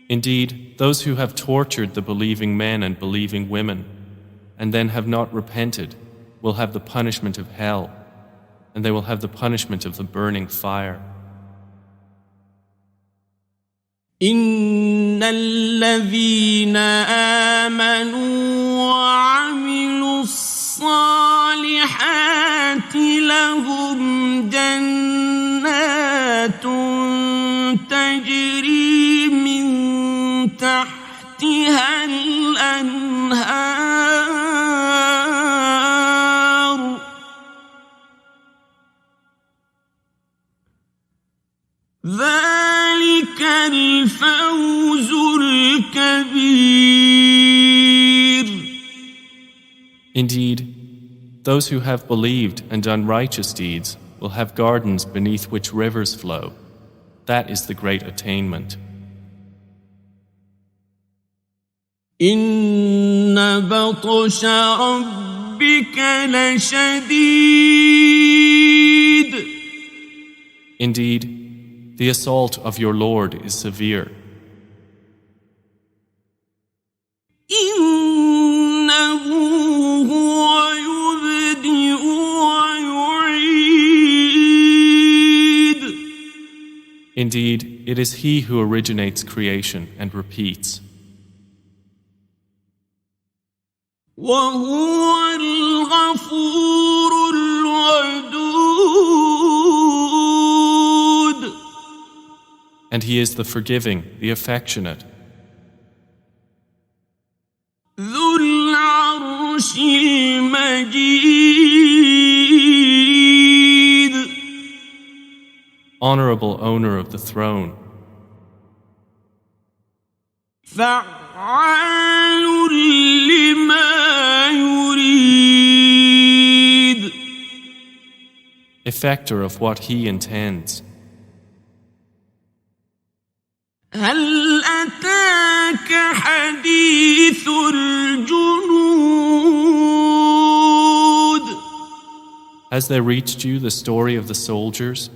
Indeed, those who have tortured the believing men and believing women, and then have not repented, will have the punishment of hell, and they will have the punishment of the burning fire. إن الذين آمنوا وعملوا الصالحات لهم جنات تجري من تحتها الأنهار ذلك الفوز الكبير. Indeed, those who have believed and done righteous deeds will have gardens beneath which rivers flow. That is the great attainment. إن بطش ربك لشديد. Indeed, the assault of your Lord is severe. إنه هو يبدئ ويعيد. Indeed, it is He who originates creation and repeats. وهو الغفور الودود. And He is the forgiving, the affectionate. ذو العرش المجيد. Honorable owner of the throne. فعال لما يريد. Effector of what He intends. هل أتاك حديث الجنود. Has there reached you the story of the soldiers?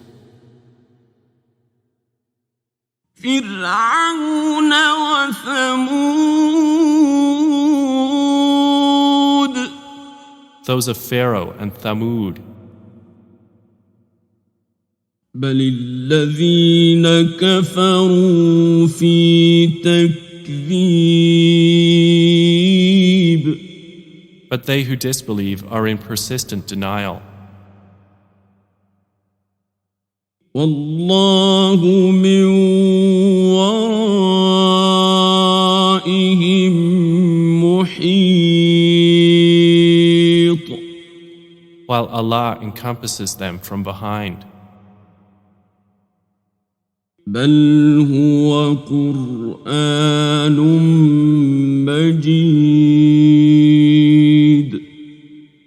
فرعون وثمود. Those of Pharaoh and Thamud. بل الذين كفروا في تكذيب. But they who disbelieve are in persistent denial. والله من ورائهم محيط. While Allah encompasses them from behind. بل هو قرآن مجيد.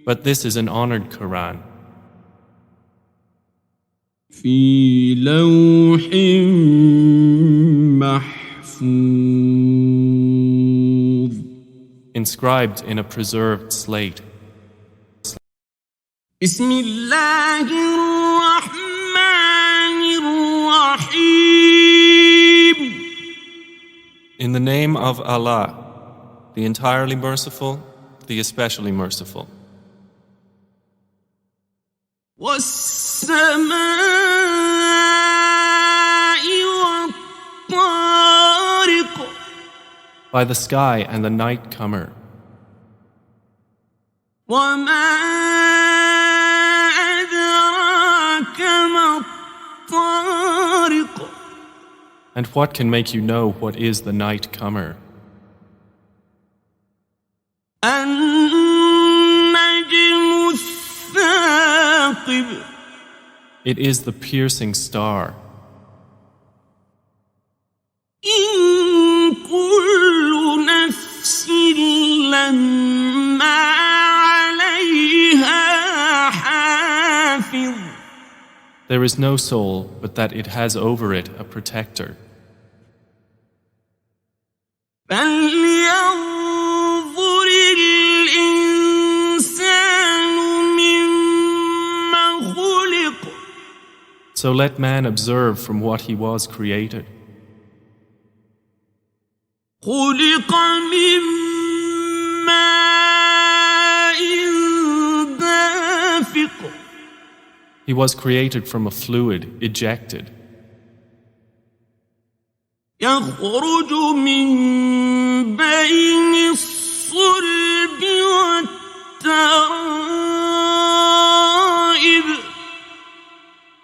But this is an honored Quran. في لوح محفوظ. Inscribed in a preserved slate. بسم الله الرحمن الرحيم. In the name of Allah, the entirely merciful, the especially merciful. والسماء والطارق. By the sky and the night comer. وما أدراك ما And what can make you know what is the night comer? النجم الثاقب It is the piercing star. إن كل نفس لما عليها حافظ There is no soul but that it has over it a protector. فلينظر الإنسان مما خلق So let man observe from what he was created. خلق من ماء دافق He was created from a fluid ejected, يخرج من بين الصلب والترائب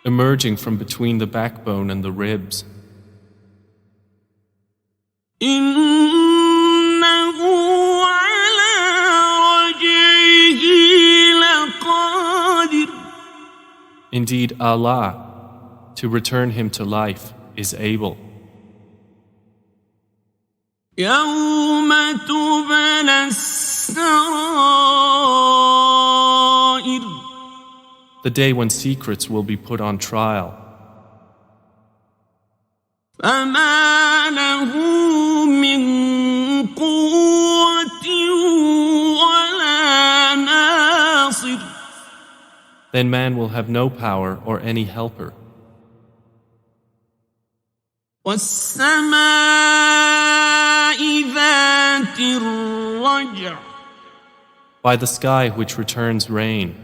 emerging from between the backbone and the ribs. إنه على رجعه لقادر Indeed, Allah, to return him to life, is able. يوم تبلى السرائر The day when secrets will be put on trial. فما له من قوة ولا ناصر Then man will have no power or any helper. والسماء ذات الرجع By the sky which returns rain,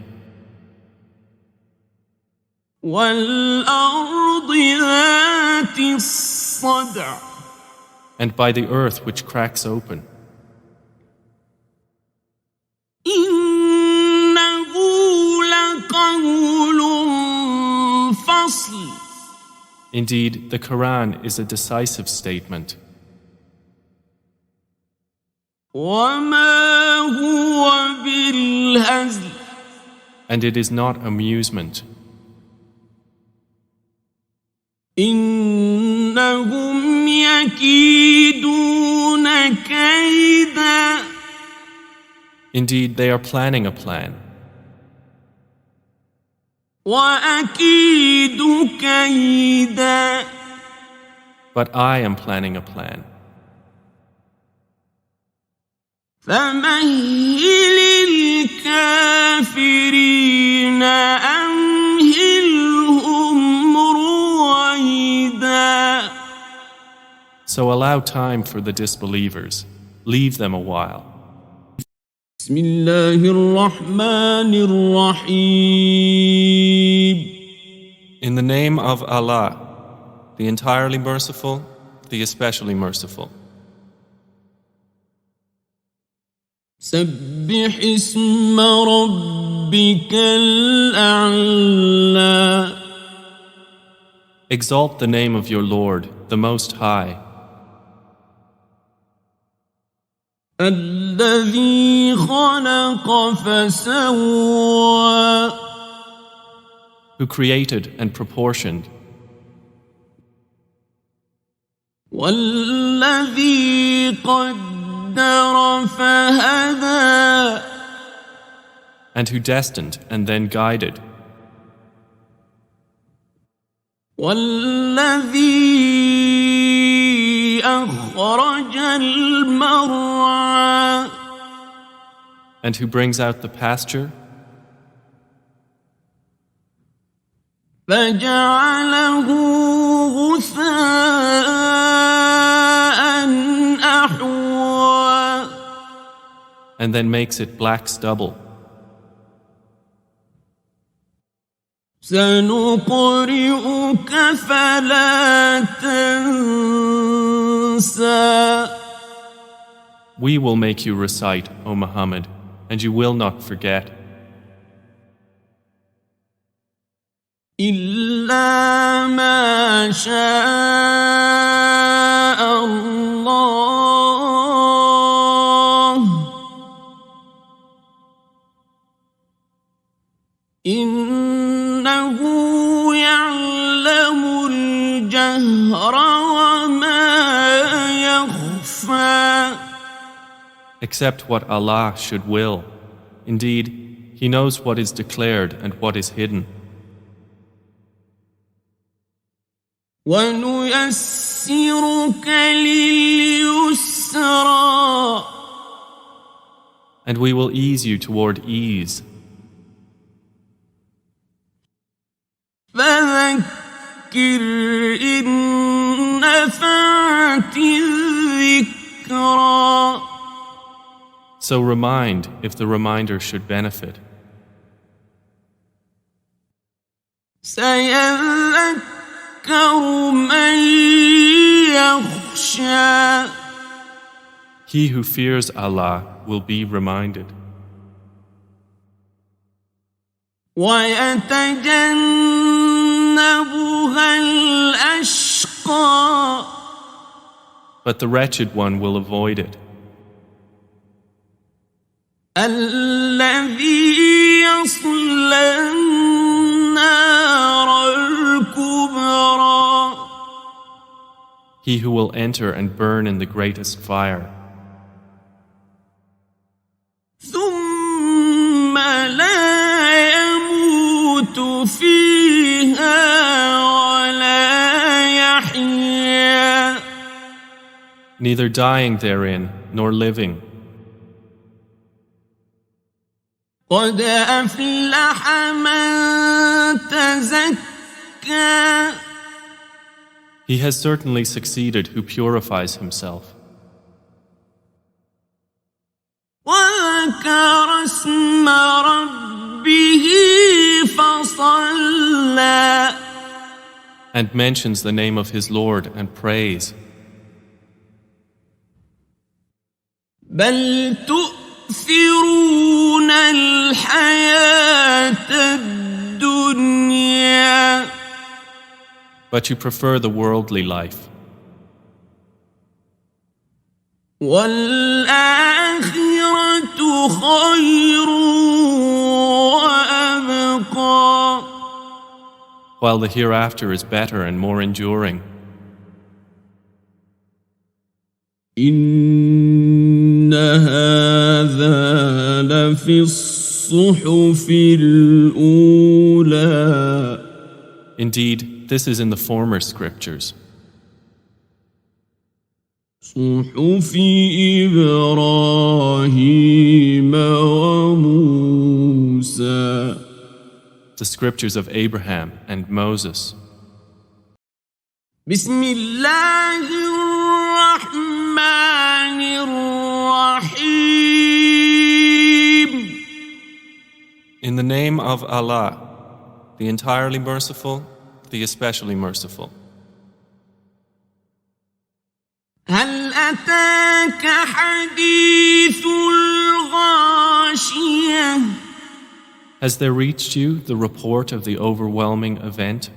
والأرض ذات الصدع and by the earth which cracks open. إنه لقول فصل Indeed, the Quran is a decisive statement. وما هو بالهزل And it is not amusement. إنهم يكيدون كيدا Indeed, they are planning a plan. وأكيد كيدا But I am planning a plan. فمهل الكافرين أمهلهم رويدا So allow time for the disbelievers. Leave them a while. بسم الله الرحمن الرحيم In the name of Allah, the entirely merciful, the especially merciful. سبح اسم ربك الأعلى Exalt the name of your Lord, the Most High, الذي خلق فسوى who created and proportioned, والذي قدر فهدى and who destined and then guided, والذي أخرج المرعى and who brings out the pasture فجعله غثاء أحوى and then makes it black stubble. سنقرئك فلا تنسى We will make you recite, O Muhammad, and you will not forget. إلا ما شاء الله إنه يعلم الجهر وما يخفى. Except what Allah should will. Indeed, He knows what is declared and what is hidden. وَنُيَسِّرُكَ لِلْيُسْرَى And we will ease you toward ease. فَذَكِّرْ إِن نَّفَعَتِ الذِّكْرَى So remind if the reminder should benefit. سَيَذَّكَّرُ مَن يَخْشَىٰ He who fears Allah will be reminded. وَيَتَجَنَّبُهَا الْأَشْقَى But the wretched one will avoid it. الَّذِي يَصْلَى النَّارَ الْكُبْرَى He who will enter and burn in the greatest fire. ثُمَّ لَا يَمُوتُ فِيهَا وَلَا يَحْيَىٰ Neither dying therein nor living. قَدْ أَفْلَحَ مَن تَزَكَّىٰ He has certainly succeeded who purifies himself. وَذَكَرَ اسْمَ رَبِّهِ فَصَلَّىٰ And mentions the name of his Lord and prays. بَلْ تُؤْثِرُونَ الْحَيَاةَ الدُّنْيَا But you prefer the worldly life. وَالْآخِرَةُ خَيْرٌ وَأَبْقَىٰ While the hereafter is better and more enduring. إِنَّ هَٰذَا لَفِي الصُّحُفِ الْأُولَىٰ Indeed, this is in the former scriptures. صُحُفِ إِبْرَاهِيمَ وَمُوسَىٰ The scriptures of Abraham and Moses. بسم الله الرحمن الرحيم In the name of Allah, the entirely merciful, the especially merciful. هل أتاك حديث الغاشية Has there reached you the report of the overwhelming event?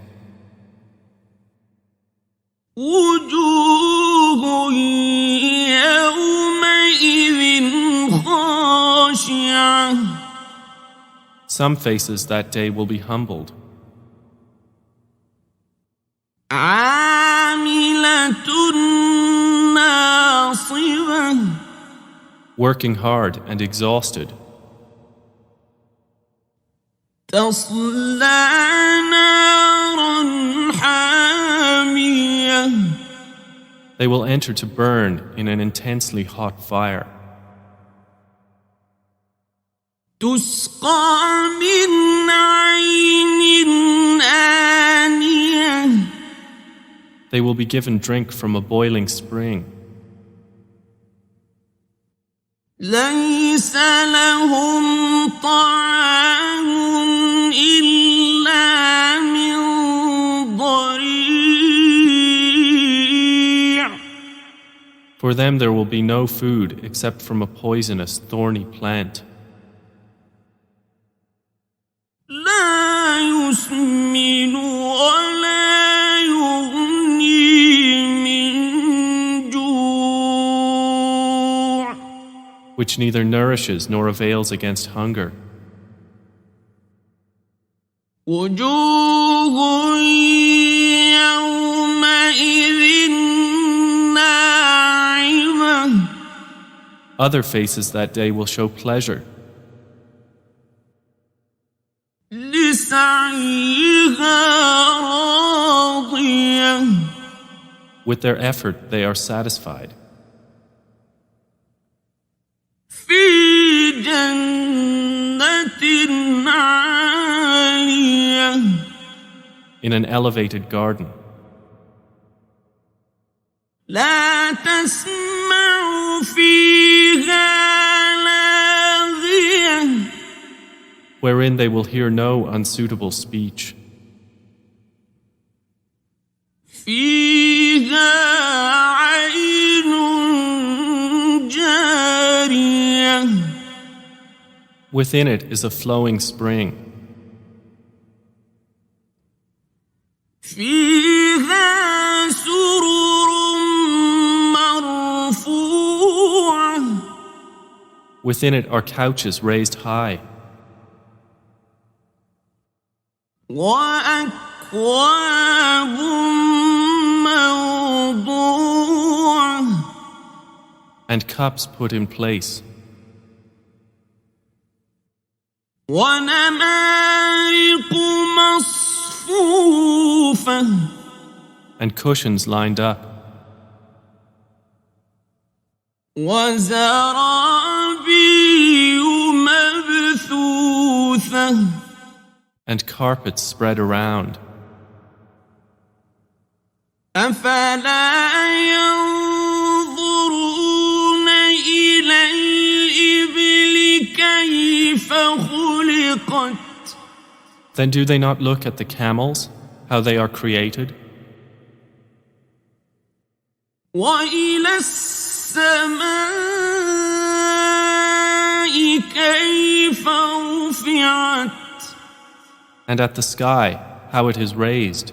وجوه يومئذ خاشعة Some faces that day will be humbled, عاملة ناصبة working hard and exhausted. تصلى نارا حامية They will enter to burn in an intensely hot fire. تسقى من عين آنية They will be given drink from a boiling spring. ليس لهم طعام إلا من ضريع For them there will be no food except from a poisonous, thorny plant. لا يسمن which neither nourishes nor avails against hunger. وجوه يومئذ ناعمة Other faces that day will show pleasure. لسعيها راضية With their effort they are satisfied. في جنة عالية In an elevated garden. لا تسمع فيها لاغية Wherein they will hear no unsuitable speech. فيها عين جارية Within it is a flowing spring. فيها سرر مرفوعة Within it are couches raised high. وأكواب موضوعة And cups put in place. ونمارق مصفوفة And cushions lined up. وزرابي مبثوثة And carpets spread around. أفلا ينظرون إلى الإبل كيف خلقت Then do they not look at the camels, how they are created? وإلى السماء كيف رفعت And at the sky, how it is raised?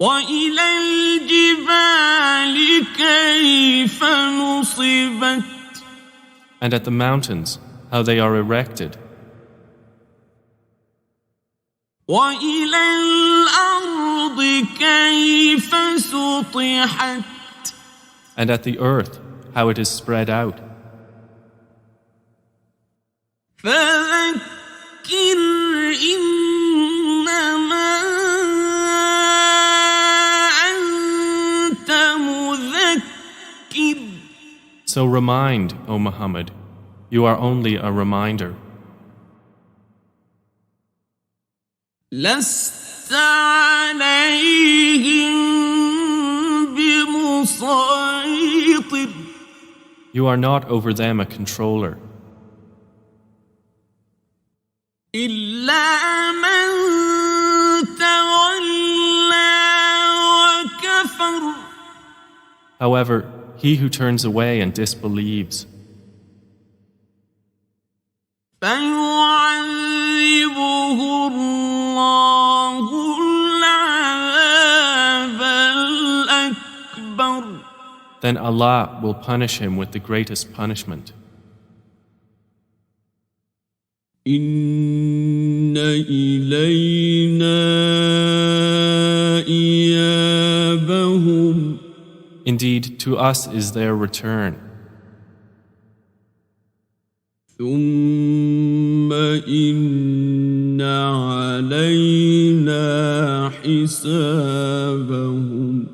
وإلى الجبال كيف نصبت And at the mountains, how they are erected? وإلى الأرض كيف سطحت And at the earth, how it is spread out? فذكر إنما أنت مذكر So remind, O Muhammad, you are only a reminder. لست عليهم بمسيطر You are not over them a controller, إلا من تولى وكفر however, he who turns away and disbelieves, فيعذبه الله العذاب الأكبر then Allah will punish him with the greatest punishment. إن إلينا إيابهم Indeed, to us is their return. ثم إن علينا حسابهم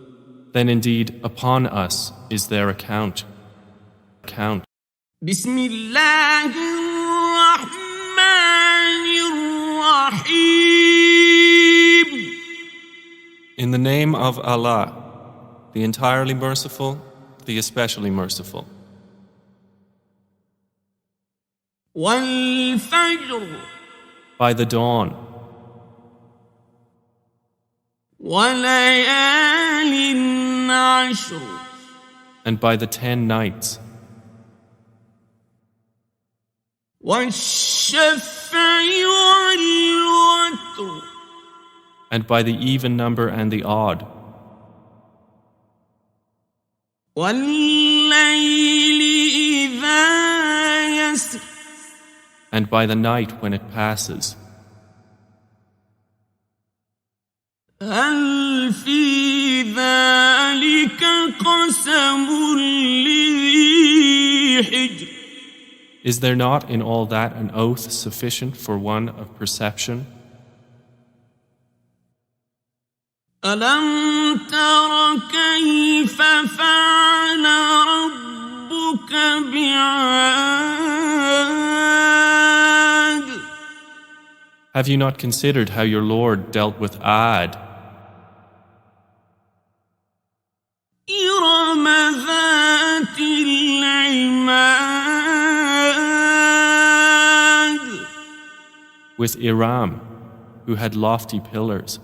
Then indeed, upon us is their account. بسم الله الرحمن الرحيم In the name of Allah, the entirely merciful, the especially merciful. والفجر By the dawn, وليال عشر and by the 10 nights, والشفع والوتر and by the even number and the odd, والليل إذا يسر and by the night when it passes. هل في ذلك قسم لذي حجر Is there not in all that an oath sufficient for one of perception? ألم تر كيف فعل ربك بعاد Have you not considered how your Lord dealt with Ad, إرم ذات العماد with Iram, who had lofty pillars,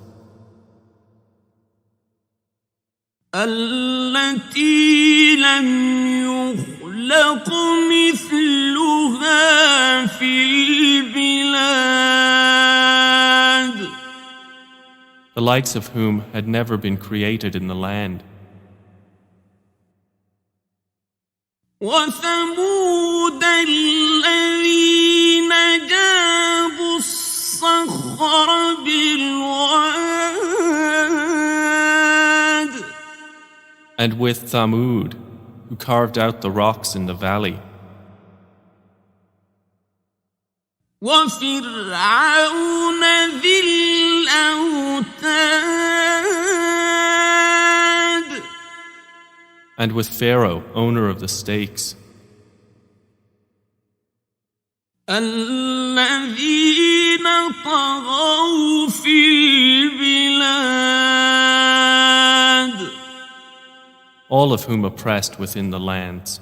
التي لم يخلق مثلها في البلاد the likes of whom had never been created in the land, وثمود الذين جابوا الصخر بالواد and with Thamud, who carved out the rocks in the valley, وفرعون ذي الأوتاد and with Pharaoh, owner of the stakes, الذين طغوا في البلاد all of whom oppressed within the lands.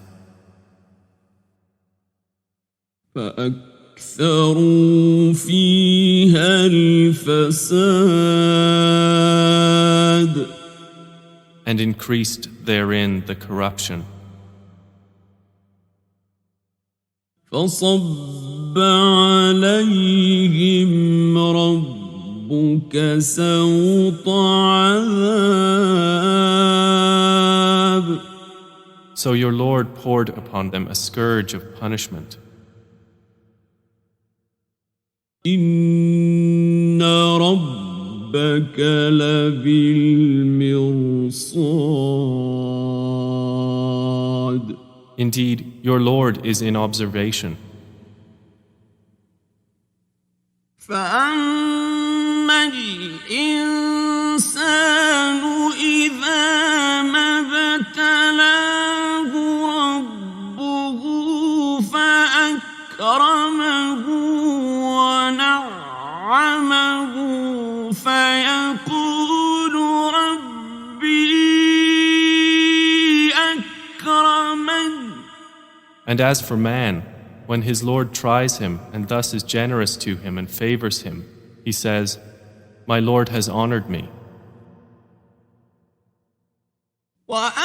فأكثروا فيها الفساد And increased therein the corruption. فصب عليهم ربك سوط عذاب So your Lord poured upon them a scourge of punishment. إن ربك لبالمرصاد Indeed, your Lord is in observation. فأما الإنسان إذا ما ابتلاه ربه فأكرمه ونعمه فيقول ربي أكرمن And as for man, when his Lord tries him and thus is generous to him and favors him, he says, My Lord has honored me. وأما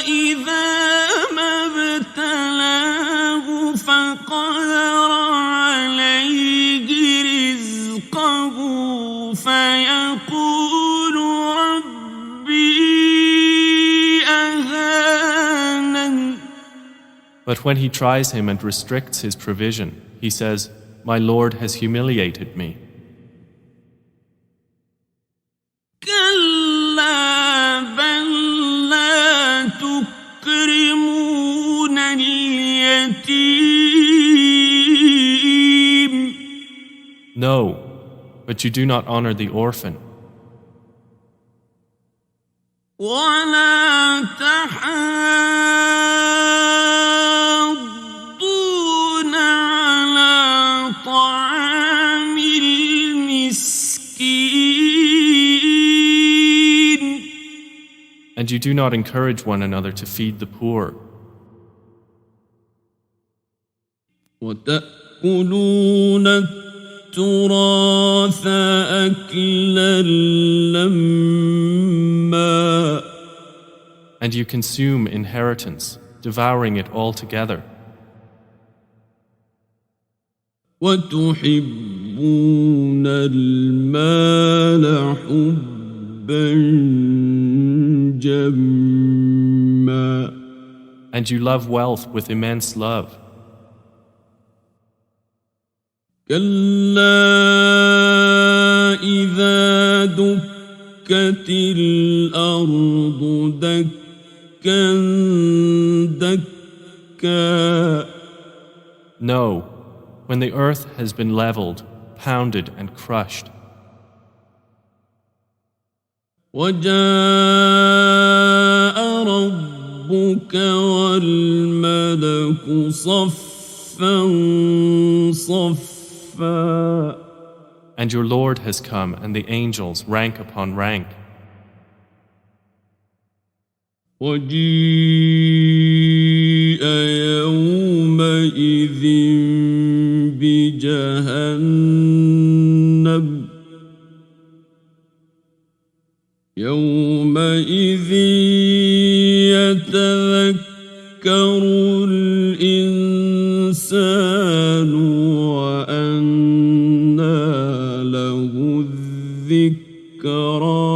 إذا ما ابتلاه فقدر عليه رزقه فيقول ربي أهانن But when he tries him and restricts his provision, he says, My Lord has humiliated me. كلا بل لا تكرمون اليتيم No, but you do not honor the orphan, ولا تحاضون على طعام المسكين and you do not encourage one another to feed the poor, وتأكلون التراث أكلا لما and you consume inheritance, devouring it altogether, وتحبون المال حبا جما And you love wealth with immense love. كلا إذا دكت الأرض دكا دكا No, when the earth has been leveled, pounded and crushed, وجاء ربك والملك صفا صفا and your Lord has come and the angels rank upon rank, وجيء يومئذ بجهنم يومئذ يتذكر الإنسان وأنى له الذكرى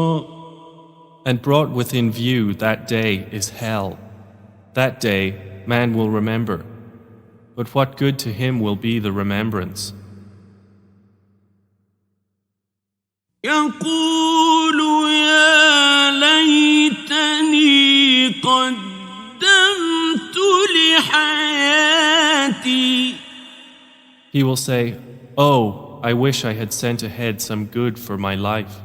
and brought within view that day is hell. That day man will remember, but what good to him will be the remembrance? يقول يا ليتني قدمت لحياتي He will say, "Oh, I wish I had sent ahead some good for my life."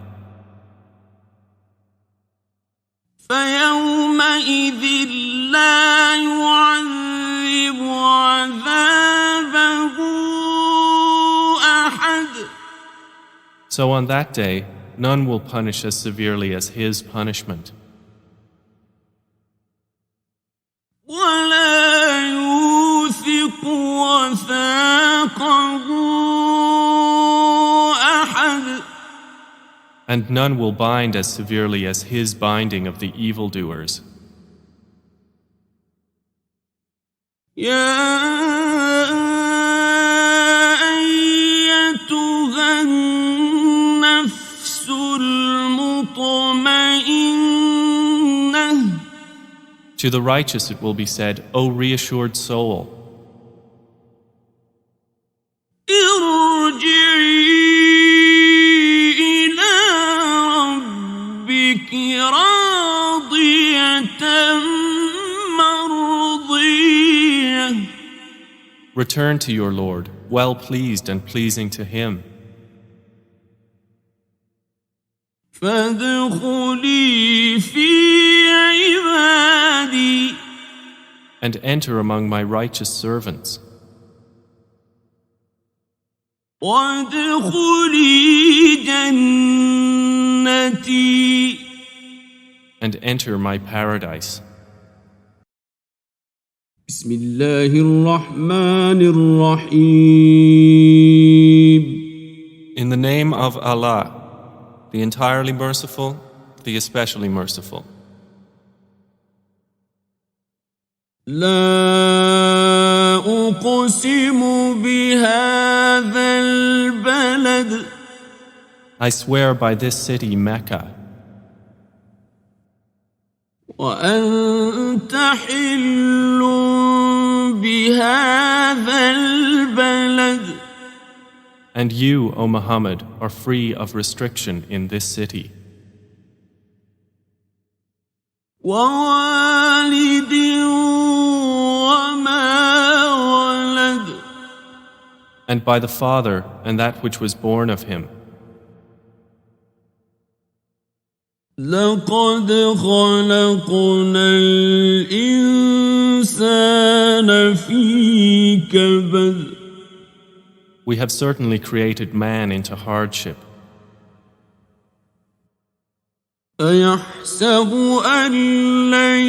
فيومئذ لا يعذب عذابه أحد So on that day, none will punish as severely as his punishment, ولا يوثق وثاقه أحد and none will bind as severely as his binding of the evildoers. يا أيتها النفس المطمئنة To the righteous it will be said, O reassured soul, ارجعي إلى ربك راضية مرضية return to your Lord, well pleased and pleasing to him. فادخلي في عبادي And enter among my righteous servants, وادخلي جنتي and enter my paradise. بسم الله الرحمن الرحيم In the name of Allah, the entirely merciful, the especially merciful. لا أقسم بهذا البلد I swear by this city, Mecca, وأنت حل بهذا البلد and you, O Muhammad, are free of restriction in this city. ووالد وما ولد And by the Father and that which was born of him. لقد خلقنا الإنسان في كبد We have certainly created man into hardship. أيحسب أن لن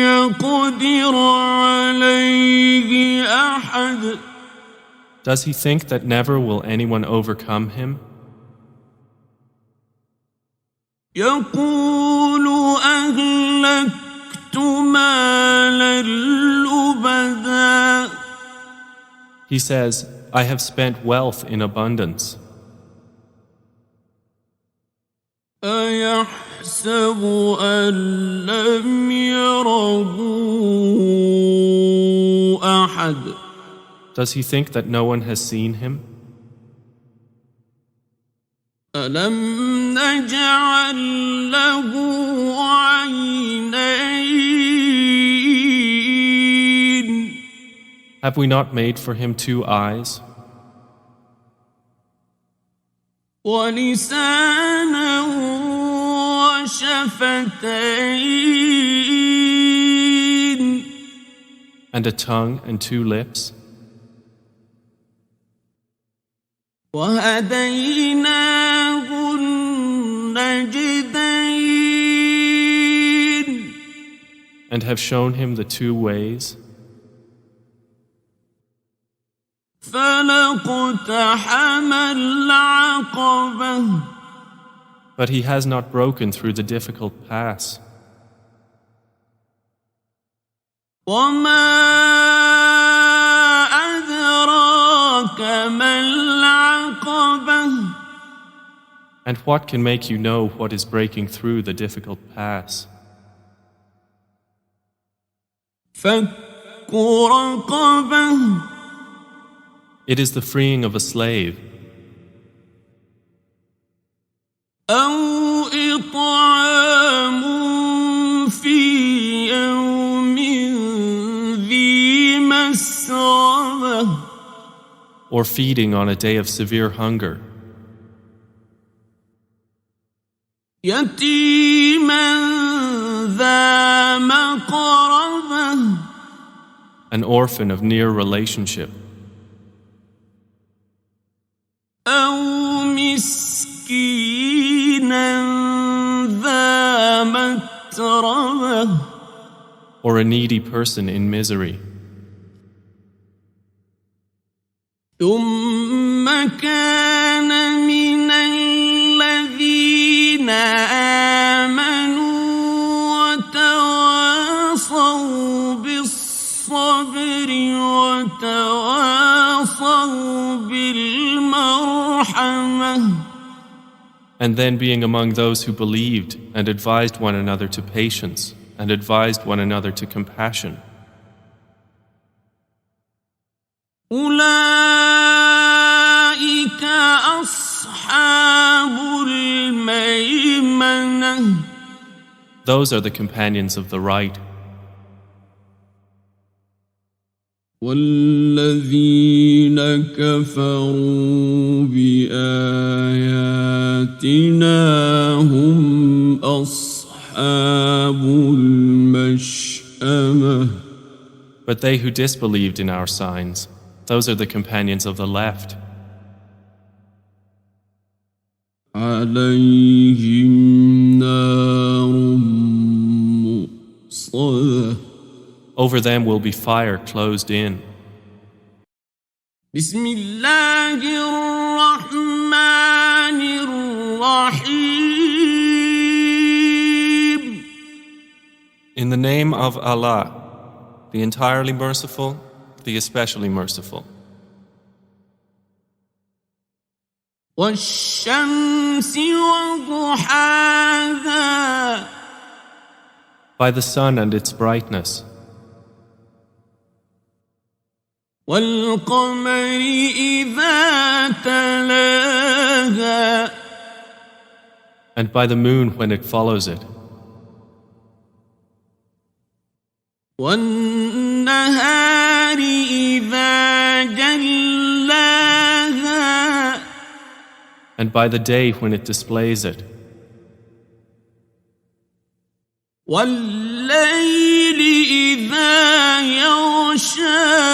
يقدر عليه أحد Does he think that never will anyone overcome him? يقول أهلكت مالا لبدا He says, I have spent wealth in abundance. أيحسب يحسب أن لم يره أحد Does he think that no one has seen him? ألم نجعل له عينين Have we not made for him 2 eyes? ولسانا وشفتين And a tongue and 2 lips? وهديناه النجدين And have shown him the 2 ways? فلاقتحم العقبة But he has not broken through the difficult pass. وما أدراك ما العقبة And what can make you know what is breaking through the difficult pass? فك رقبة It is the freeing of a slave, أو إطعام في يوم ذي مسغبة or feeding on a day of severe hunger, يتيما ذا مقربة an orphan of near relationship, أو مسكينا ذا متربة or a needy person in misery. ثم كان من الذين آمنوا وتواصوا بالصبر وتواصوا بالمرحمة And then being among those who believed and advised one another to patience and advised one another to compassion. أولئك أصحاب الميمنة Those are the companions of the right. والذين كفروا بآياتنا هم أصحاب المشأمة But they who disbelieved in our signs, those are the companions of the left. عليهم نار مؤصدة Over them will be fire closed in. بسم الله الرحمن الرحيم In the name of Allah, the entirely merciful, the especially merciful. والشمس وضحاها By the sun and its brightness, والقمر إذا تلاها and by the moon when it follows it, والنهار إذا جلاها and by the day when it displays it, والليل إذا يغشاها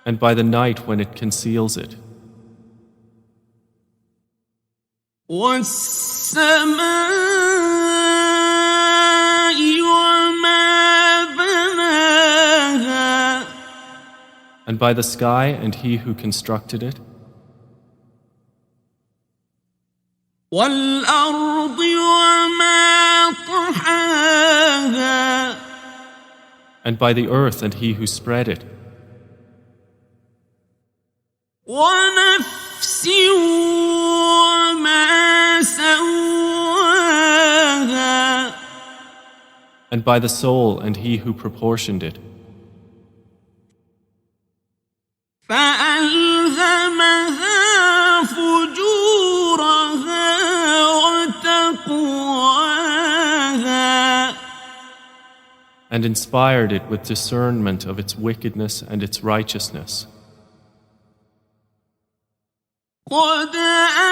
and by the night when it conceals it, والسماء وما بناها and by the sky and he who constructed it, والأرض وما طحاها and by the earth and he who spread it, ونفس وما سواها and by the soul and he who proportioned it. فألهمها فجورها وتقواها. And inspired it with discernment of its wickedness and its righteousness. قد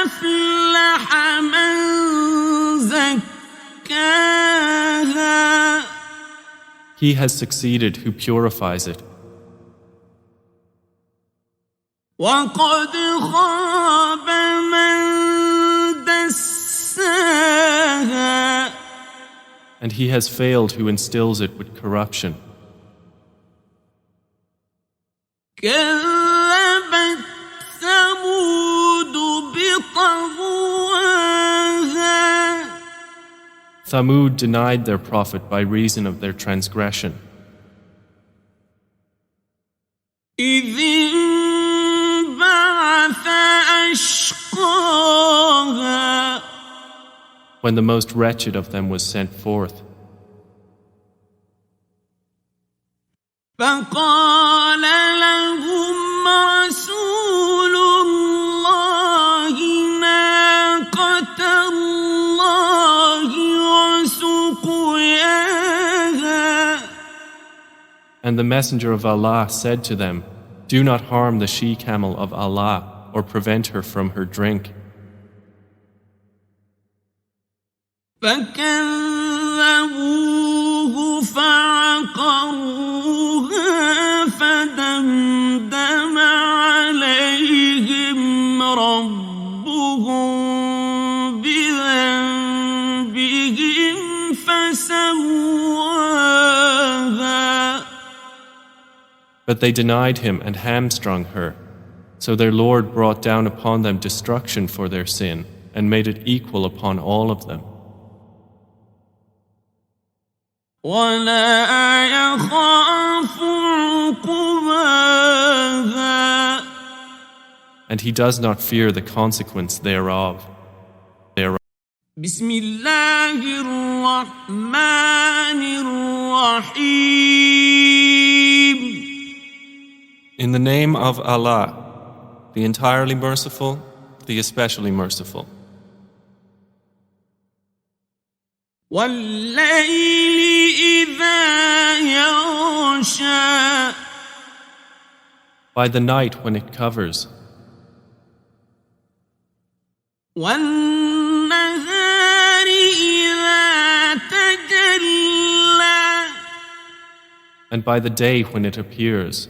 أفلح من زكاها. He has succeeded who purifies it. وقد خاب من دساها. And he has failed who instills it with corruption. كذبت ثمود بطغواها. Thamud denied their prophet by reason of their transgression. إذ انبعث أشقاها. When the most wretched of them was sent forth. فقال لهم رسول الله ناقة الله وسقياها. And the messenger of Allah said to them, "Do not harm the she-camel of Allah or prevent her from her drink." فكذبوه فعقروها فدمدم عليهم ربهم بذنبهم فسواها. But they denied him and hamstrung her. So their Lord brought down upon them destruction for their sin and made it equal upon all of them. ولا يخاف عقباها. And he does not fear the consequence thereof. بسم الله الرحمن الرحيم. In the name of Allah, the entirely merciful, the especially merciful. والليل إذا يغشى. By the night when it covers. والنهار إذا تجلى. And by the day when it appears.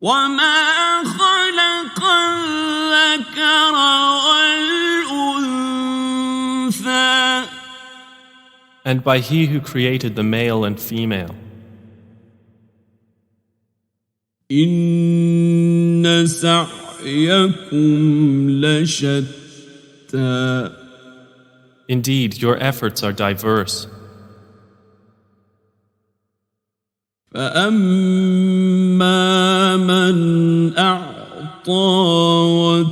وما خلق الذكر والأنثى. And by he who created the male and female. إن سعيكم لشتى. Indeed, your efforts are diverse. فأما من أعطى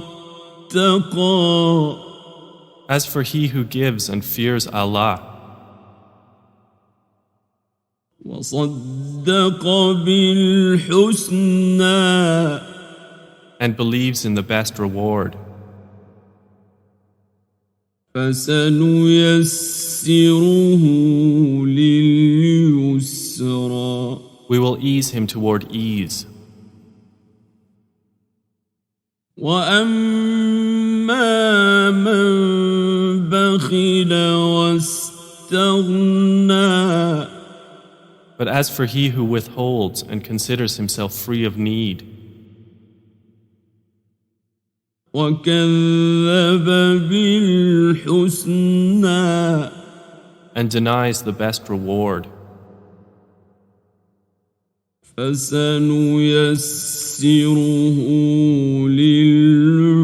واتقى. As for he who gives and fears Allah. وصدق بالحسنى. And believes in the best reward. فسنيسره لليسرى. We will ease him toward ease. وأما من بخل واستغنى. But as for he who withholds and considers himself free of need. وكذب بالحسنى. And denies the best reward. فسنيسره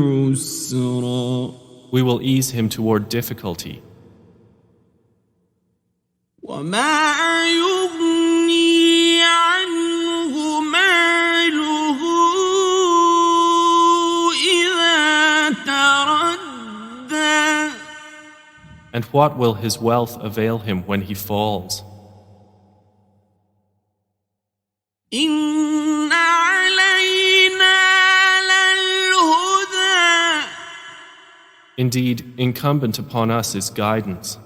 للعسرى. We will ease him toward difficulty. وما يغني عنه ماله إذا تردى. And what will his wealth avail him when he falls? إن علينا للهدى. Indeed, incumbent upon us is guidance.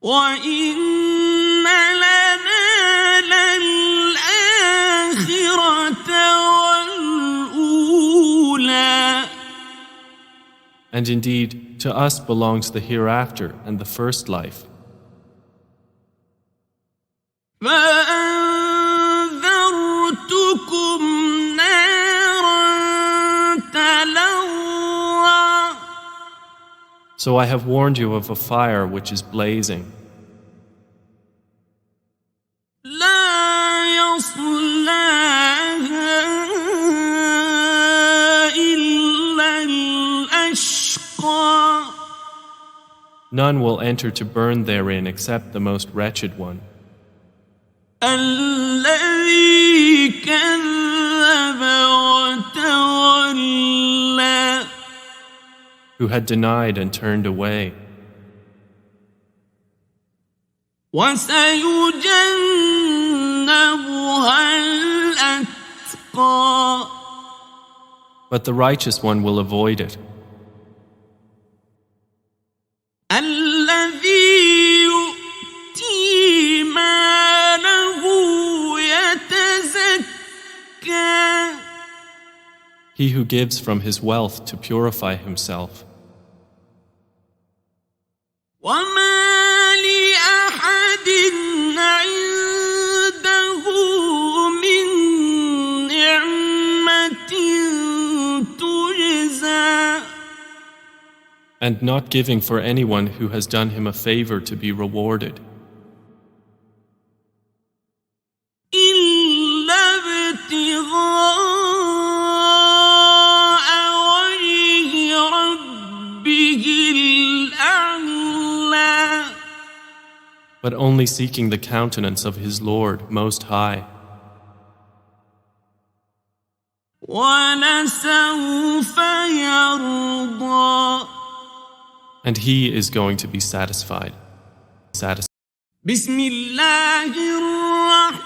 وإن لنا للآخرة والأولى. And indeed, to us belongs the hereafter and the first life. فأنذرتكم نارا تلظى. So I have warned you of a fire which is blazing. لا يصلاها إلا الأشقى. None will enter to burn therein except the most wretched one, الذي كذب وتولى. who had denied and turned away. وسيجنبها الأتقى. But the righteous one will avoid it, الذي يؤتي ماله يتزكى. he who gives from his wealth to purify himself. وما لأحد عنده من نعمة تجزى. And not giving for anyone who has done him a favor to be rewarded, إلا ابتغاء وجه ربه الأعلى. but only seeking the countenance of his Lord Most High. ولسوف يرضى. And he is going to be satisfied. بسم الله الرحمن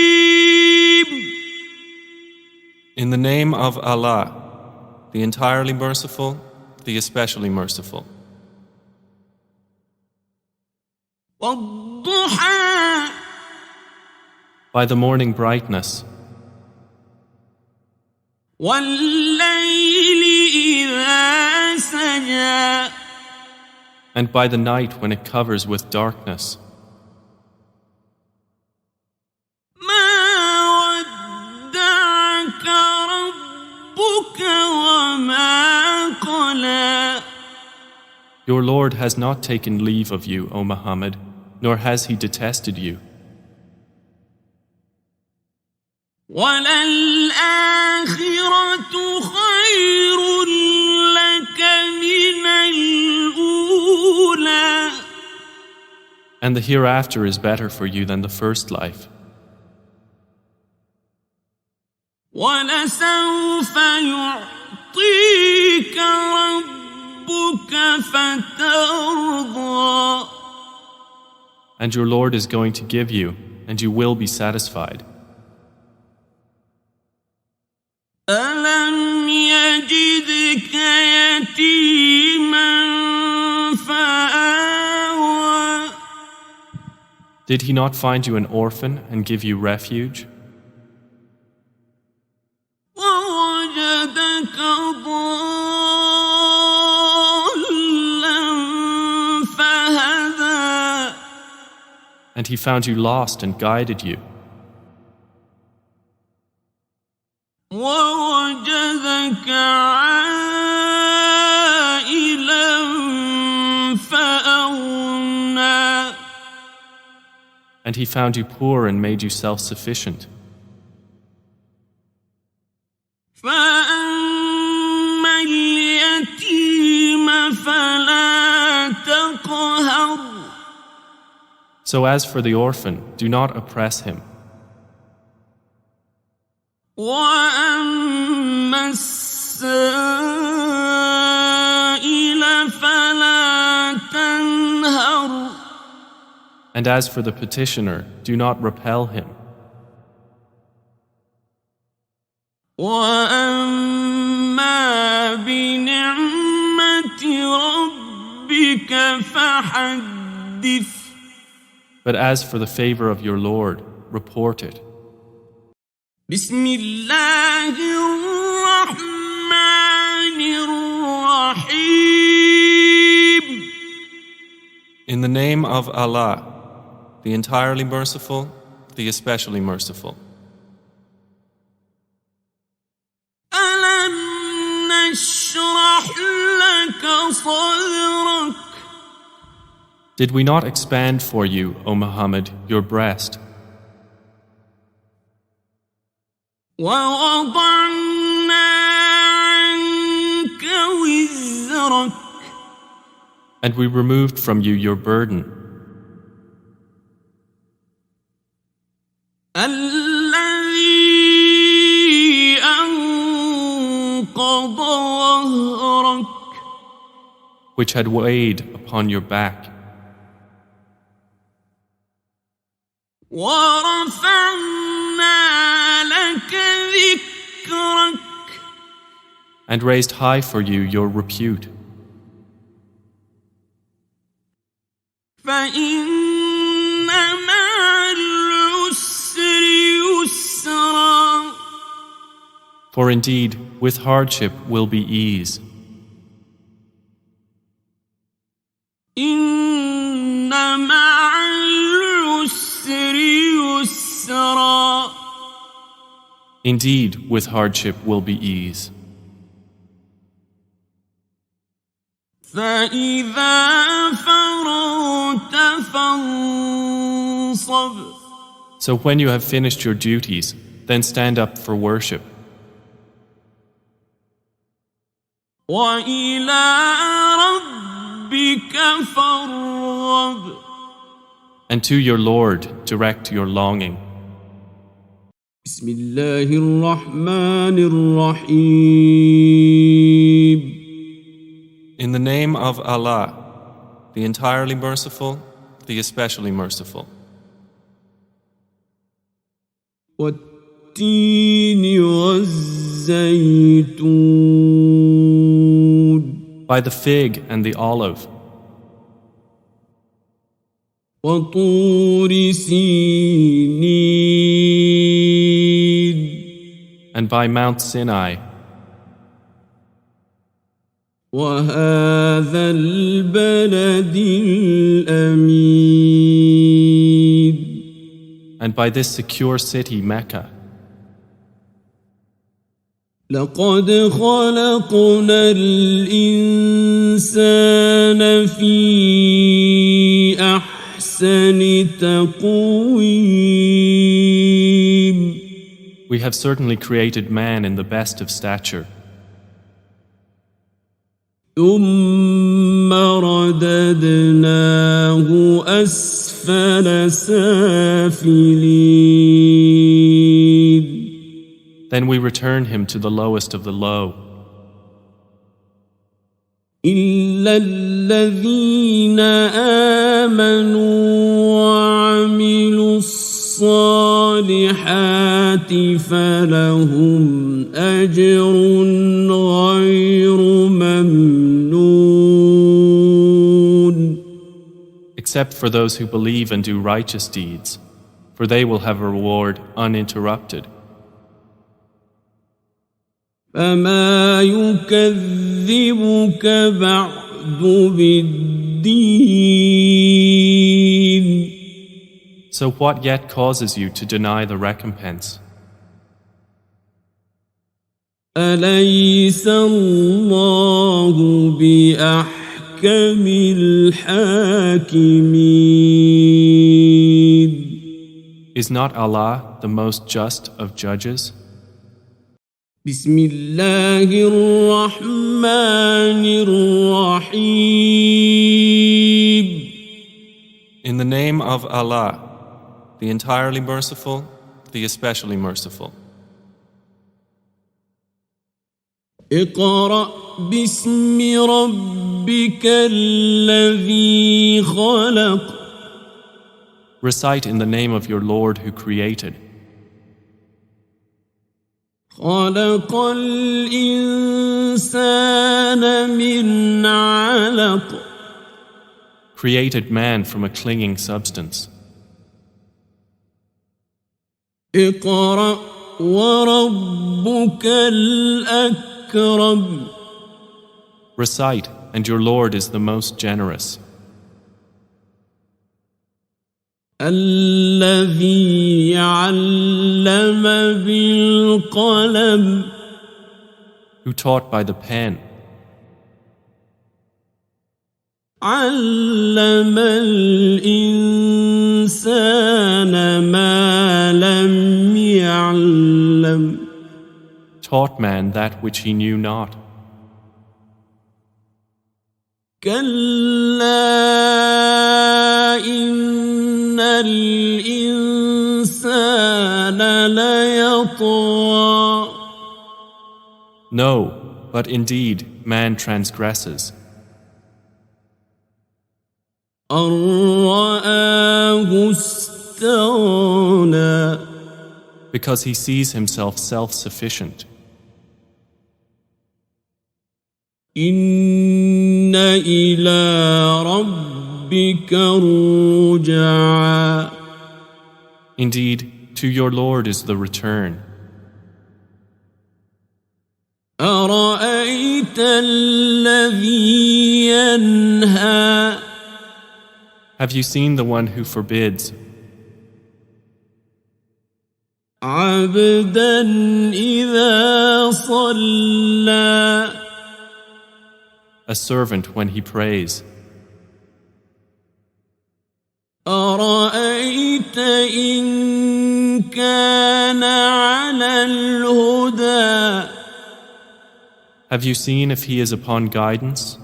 الرحيم. In the name of Allah, the entirely merciful, the especially merciful. والضحى. By the morning brightness, والليل إذا سجى. and by the night when it covers with darkness. ما ودعك ربك وما قلى. Your Lord has not taken leave of you, O Muhammad, nor has he detested you. وللآخرة خير لك من الأولى. And the hereafter is better for you than the first life. ولسوف يعطيك ربك فترضى. And your Lord is going to give you, and you will be satisfied. ألم يجدك يتيما فآوى. Did he not find you an orphan and give you refuge? ووجدك ضالا فهدى. And he found you lost and guided you. ووجدك عائلا فأغنى. And he found you poor and made you self-sufficient. فأما اليتيم فلا تقهر. So as for the orphan, do not oppress him. وأما السائل السائل فلا تنهر. And as for the petitioner, do not repel him. وأما بنعمة ربك فحدث. But as for the favor of your Lord, report it. بسم الله الرحمن الرحيم. In the name of Allah, the entirely merciful, the especially merciful. ألم نشرح لك صدرك. Did we not expand for you, O Muhammad, your breast? ووضعنا عنك وزرك. And we removed from you your burden, الذي أنقض ظهرك. which had weighed upon your back. ورفعنا لك ذكرك. And raised high for you your repute. فإن مع العسر يسرا. For indeed, with hardship will be ease. إن مع العسر يسرا. Indeed, with hardship will be ease. فإذا فرغت فانصب. So when you have finished your duties, then stand up for worship. وإلى ربك فارغب. And to your Lord direct your longing. بسم الله الرحمن الرحيم. In the name of Allah, the entirely merciful, the especially merciful. والتين والزيتون. By the fig and the olive. وطور سينين. And by Mount Sinai. وهذا البلد الأمين. And by this secure city, Mecca. لقد خلقنا الإنسان في أحسن تقويم. We have certainly created man in the best of stature. ثم رددناه أسفل سافلين. Then we return him to the lowest of the low. إلا الذين آمنوا وعملوا الصالحات فلهم أجر غير ممنون. Except for those who believe and do righteous deeds, for they will have a reward uninterrupted. فما يكذبك بعد بالدين. So what yet causes you to deny the recompense? أليس الله بأحكم الحاكمين. Is not Allah the most just of judges? بسم الله الرحمن الرحيم. In the name of Allah, the entirely merciful, the especially merciful. اقرأ باسم ربك الذي خلق. Recite in the name of your Lord who created. خلق الإنسان من علق. Created man from a clinging substance. اقرأ وربك الأكرم. Recite, and your Lord is the most generous. الذي علم بالقلم. Who taught by the pen. علم الإنسان ما لم يعلم. Taught man that which he knew not. كلا إن الإنسان ليطغى. No, but indeed man transgresses. أن رآه استغنى. Because he sees himself self-sufficient. إن إلى ربك الرجعى. Indeed, to your Lord is the return. أرأيت الذي ينهى. Have you seen the one who forbids? عبدا إذا صلى. A servant when he prays. أرأيت إن كان على الهدى. Have you seen if he is upon guidance?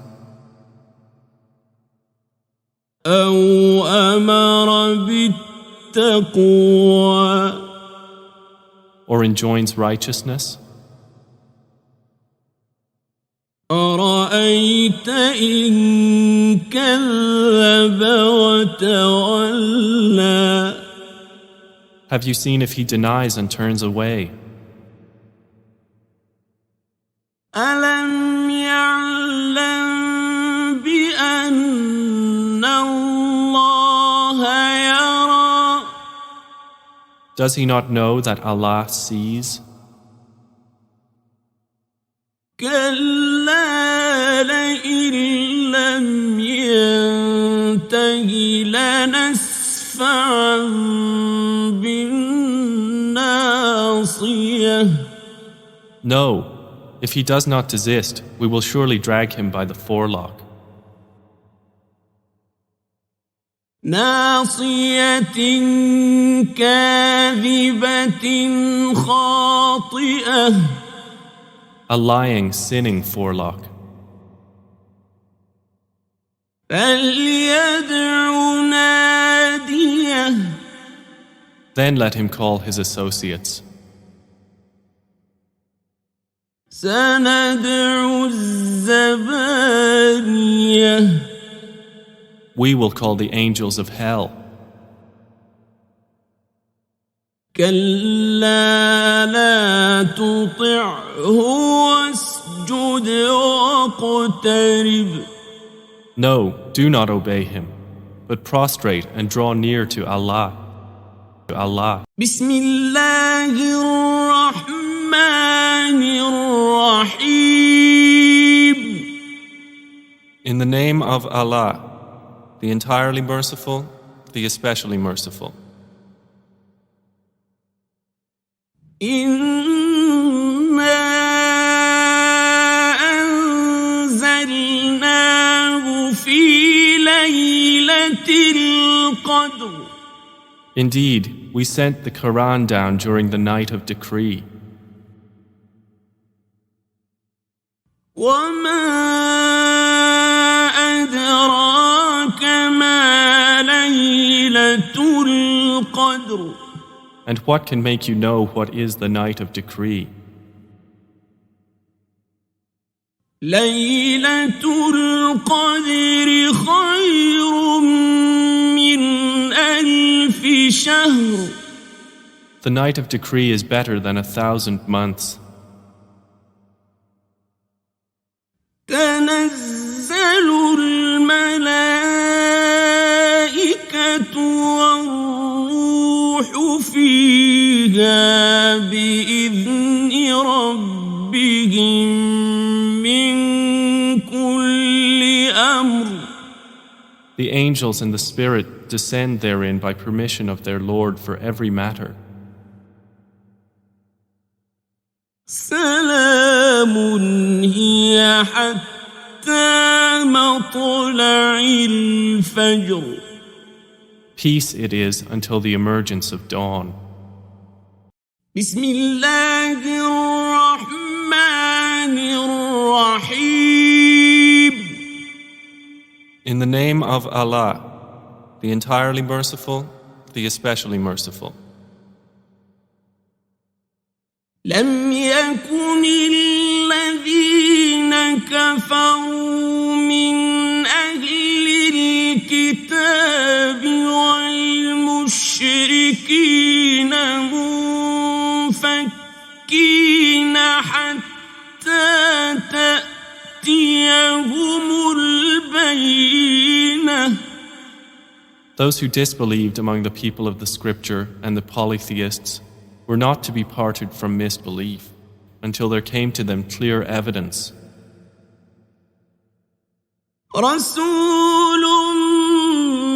أو أمر بالتقوى. Or enjoins righteousness? أرأيت إن كذب وتولى. Have you seen if he denies and turns away? ألم يعلم بأن الله يرى. Does he not know that Allah sees? كلا لئن لم ينته لنسفعا بالناصية. No, if he does not desist, we will surely drag him by the forelock. ناصية كاذبة خاطئة. A lying, sinning forelock. فليدع ناديه. Then let him call his associates. سندع الزبانية. We will call the angels of hell. كلا لا تطعه واسجد واقترب. No, do not obey him, but prostrate and draw near to Allah. To Allah. بسم الله الرحمن الرحيم. In the name of Allah, the entirely merciful, the especially merciful. إنا أنزلناه في ليلة القدر. Indeed, we sent the Quran down during the night of decree. وما أدراك ما ليلة القدر. And what can make you know what is the night of decree? ليلة القدر خير من ألف شهر. The night of decree is better than 1,000 months. تنزل الملائكة والروح فيها بإذن ربهم من كل أمر. The angels and the Spirit descend therein by permission of their Lord for every matter. سلام هي حتى مطلع الفجر. Peace it is until the emergence of dawn. بسم الله الرحمن الرحيم. In the name of Allah, the entirely merciful, the especially merciful. لم يكن الذين كفروا من أهل الكتاب والمشركين منفكين حتى تأتيهم البينة. Those who disbelieved among the people of the scripture and the polytheists were not to be parted from misbelief until there came to them clear evidence. رسول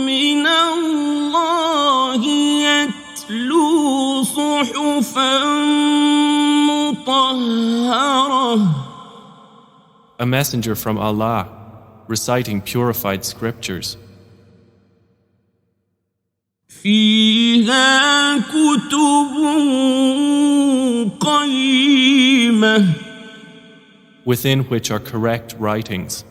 من الله يتلو صحفا مطهرة. A messenger from Allah reciting purified scriptures. فيها كتب قيمة. Within which are correct writings.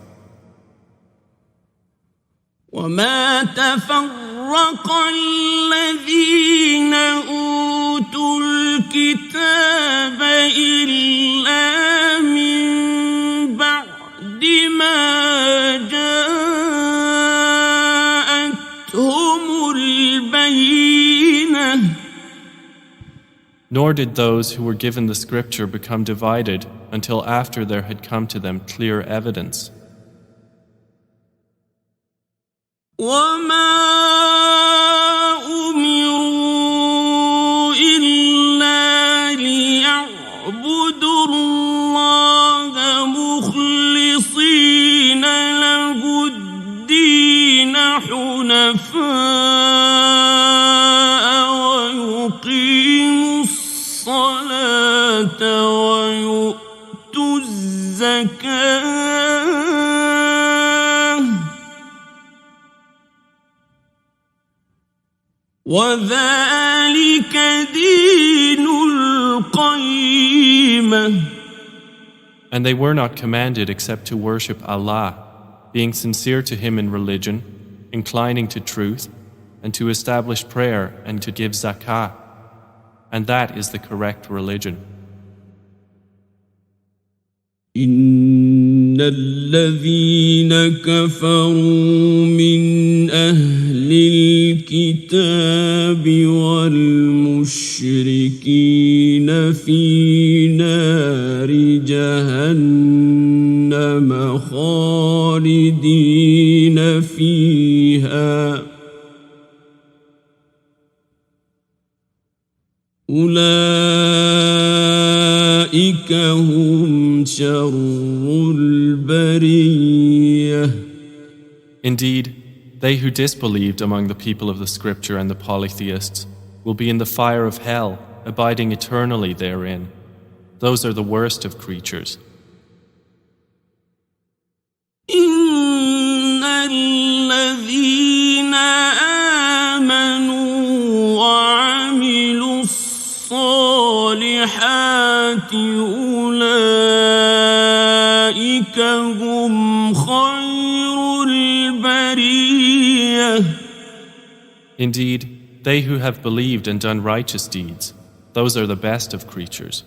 وما تفرق الذين أوتوا الكتاب إلا من بعد ما جاءتهم البينة. Nor did those who were given the scripture become divided until after there had come to them clear evidence. وما أمروا إلا ليعبدوا الله مخلصين له الدين حنفاء ويقيموا الصلاة ويؤتوا الزكاة وذلك دين القيمة. And they were not commanded except to worship Allah, being sincere to Him in religion, inclining to truth, and to establish prayer and to give zakah. And that is the correct religion. إن الذين كفروا من أهل الكتاب والمشركين في نار جهنم خالدين فيها أولئك هم شر البرية. Indeed, they who disbelieved among the people of the scripture and the polytheists will be in the fire of hell, abiding eternally therein. Those are the worst of creatures. إن الذين آمنوا وعملوا الصالحات أولئك هم خير البرية. Indeed, they who have believed and done righteous deeds, those are the best of creatures.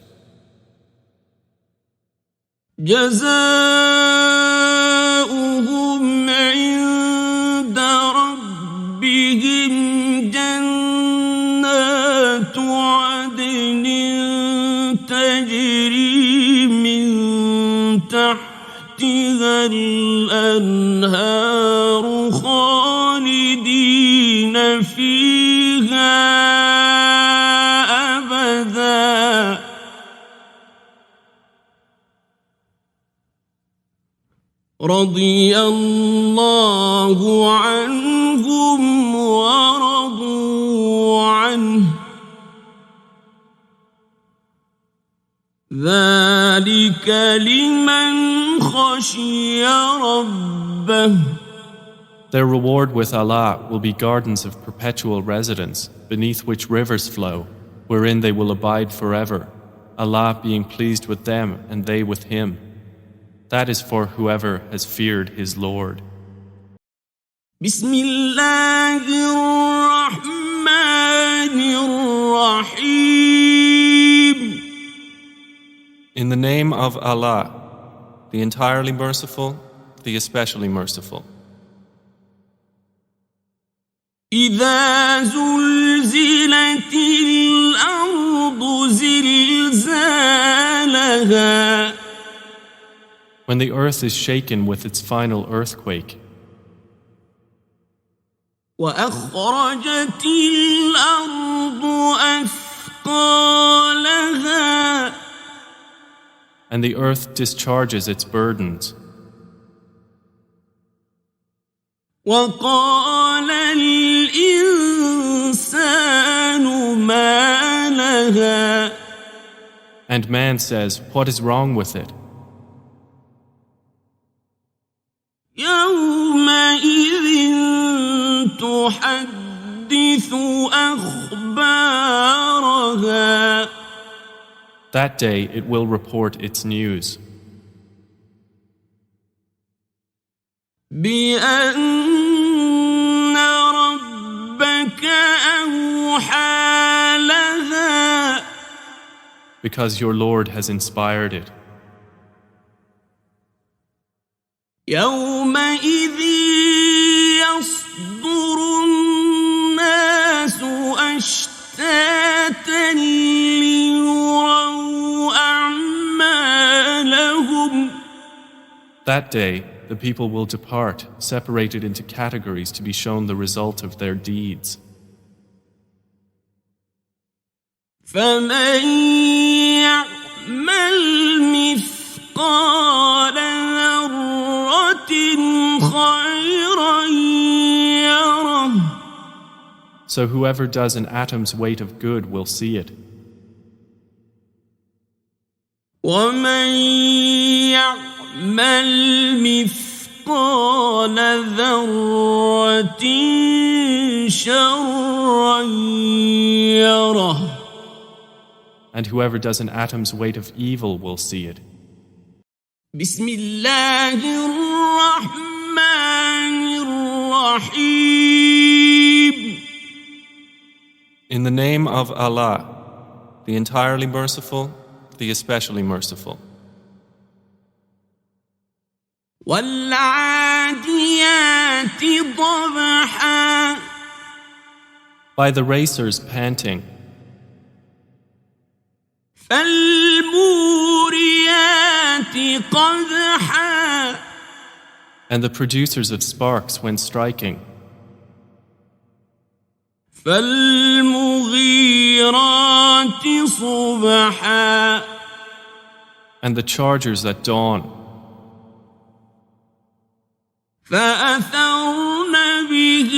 جزاؤهم عند ربهم جنات عدن تجري من تحتها الأنهار خالدين فيها أبدا رضي الله عنهم ورضوا عنه ذلك لمن خشي ربه. Their reward with Allah will be gardens of perpetual residence, beneath which rivers flow, wherein they will abide forever, Allah being pleased with them and they with Him. That is for whoever has feared his Lord. بسم الله الرحمن الرحيم. In the name of Allah, the entirely merciful, the especially merciful. إذا زلزلت الأرض زلزالها When the earth is shaken with its final earthquake, وأخرجت الأرض أثقالها and the earth discharges its burdens, وقال الإنسان ما لها and man says, "What is wrong with it?" يومئذ تحدث أخبارها That day it will report its news. بأن ربك أوحى لها Because your Lord has inspired it. يومئذ يصدر الناس أشتاتا ليروا أعمالهم. That day the people will depart, separated into categories to be shown the result of their deeds. فمن يعمل مثقال ذرة خيرا يره. So whoever does an atom's weight of good will see it. ومن يعمل مثقال ذرة شرا يره. And whoever does an atom's weight of evil will see it. بسم الله الرحمن الرحيم. In the name of Allah, the entirely merciful, the especially merciful. والعاديات ضبحا. By the racers panting, فالموريات قدحا. and the producers of sparks when striking, فالمغيرات صبحا. and the chargers at dawn, فأثرن به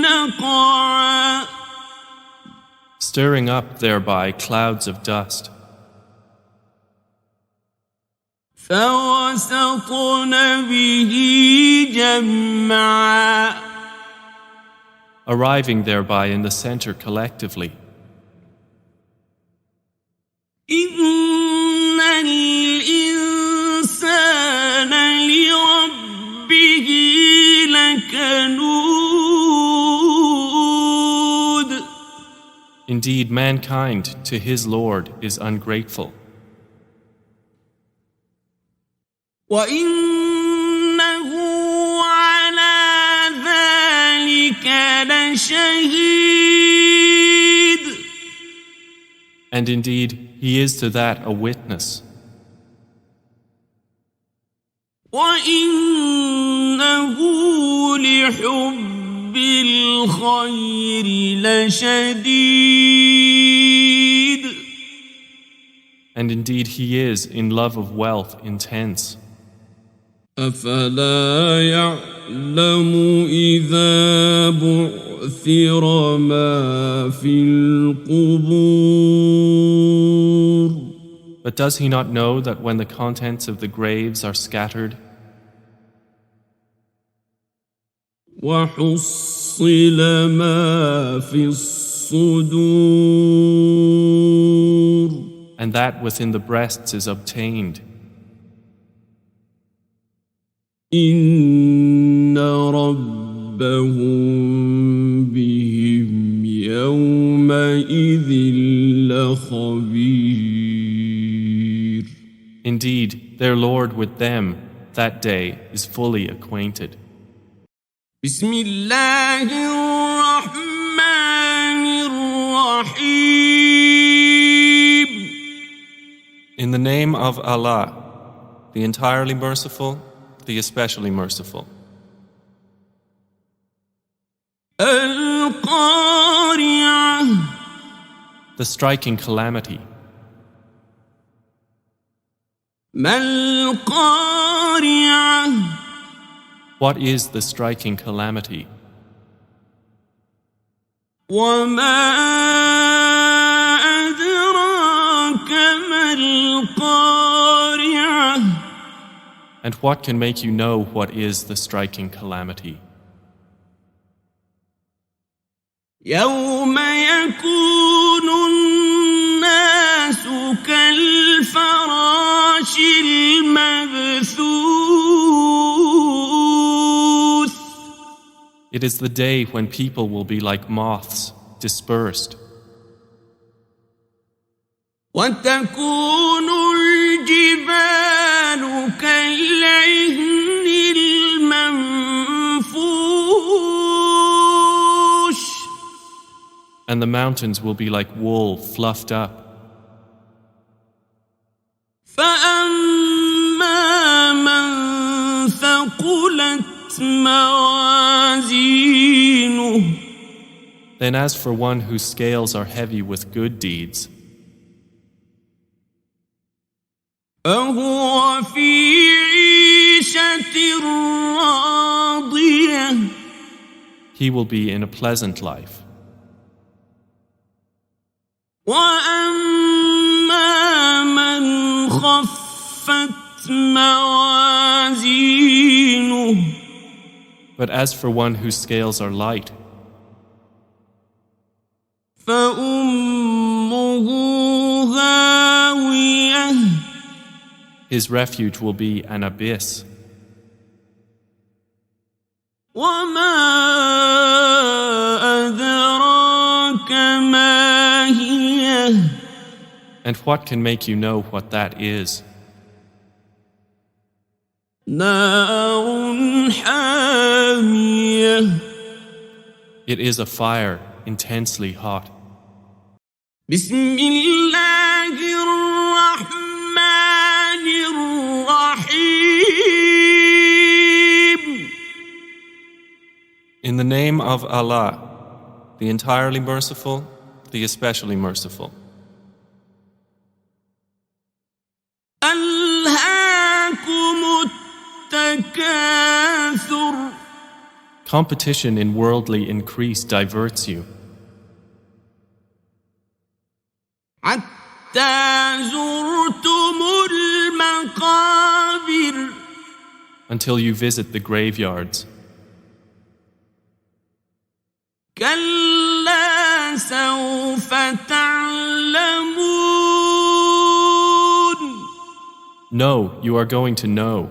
نقعا. stirring up thereby clouds of dust, فوسطن به جمعا. arriving thereby in the center collectively. إن الإنسان لربه لكنود. Indeed, mankind to his Lord is ungrateful. وإنه على ذلك لشهيد. And indeed, he is to that a witness. وإنه لحب الخير لشديد. And indeed, he is in love of wealth intense. أفلا يعلم إذا بعثر ما في القبور. But does he not know that when the contents of the graves are scattered, وحصل ما في الصدور. and that within the breasts is obtained, إن ربهم بهم يومئذ لخبير. indeed, their Lord with them that day is fully acquainted. بسم الله الرحمن الرحيم. In the name of Allah, the entirely merciful, the especially merciful. القارعة. The striking calamity. ما القارعة. What is the striking calamity? وما أدراك ما القارعة. And what can make you know what is the striking calamity? يوم يكون الناس كالفراش المبثوث. It is the day when people will be like moths, dispersed. وتكون الجبال كالعهن المنفوش. And the mountains will be like wool fluffed up. فأما من ثقلت موازينه. Then as for one whose scales are heavy with good deeds, فهو في عيشة راضية. he will be in a pleasant life. وأما من خفت موازينه. But as for one whose scales are light, فأمه هاوية. his refuge will be an abyss. وما أدراك ما هي. And what can make you know what that is? نار حامية. It is a fire intensely hot. بسم الله الرحمن الرحيم. In the name of Allah, the entirely merciful, the especially merciful. ألهاكم التكاثر. Competition in worldly increase diverts you, حتى زرتم المقابر. until you visit the graveyards. كلا سوف تعلمون. No, you are going to know.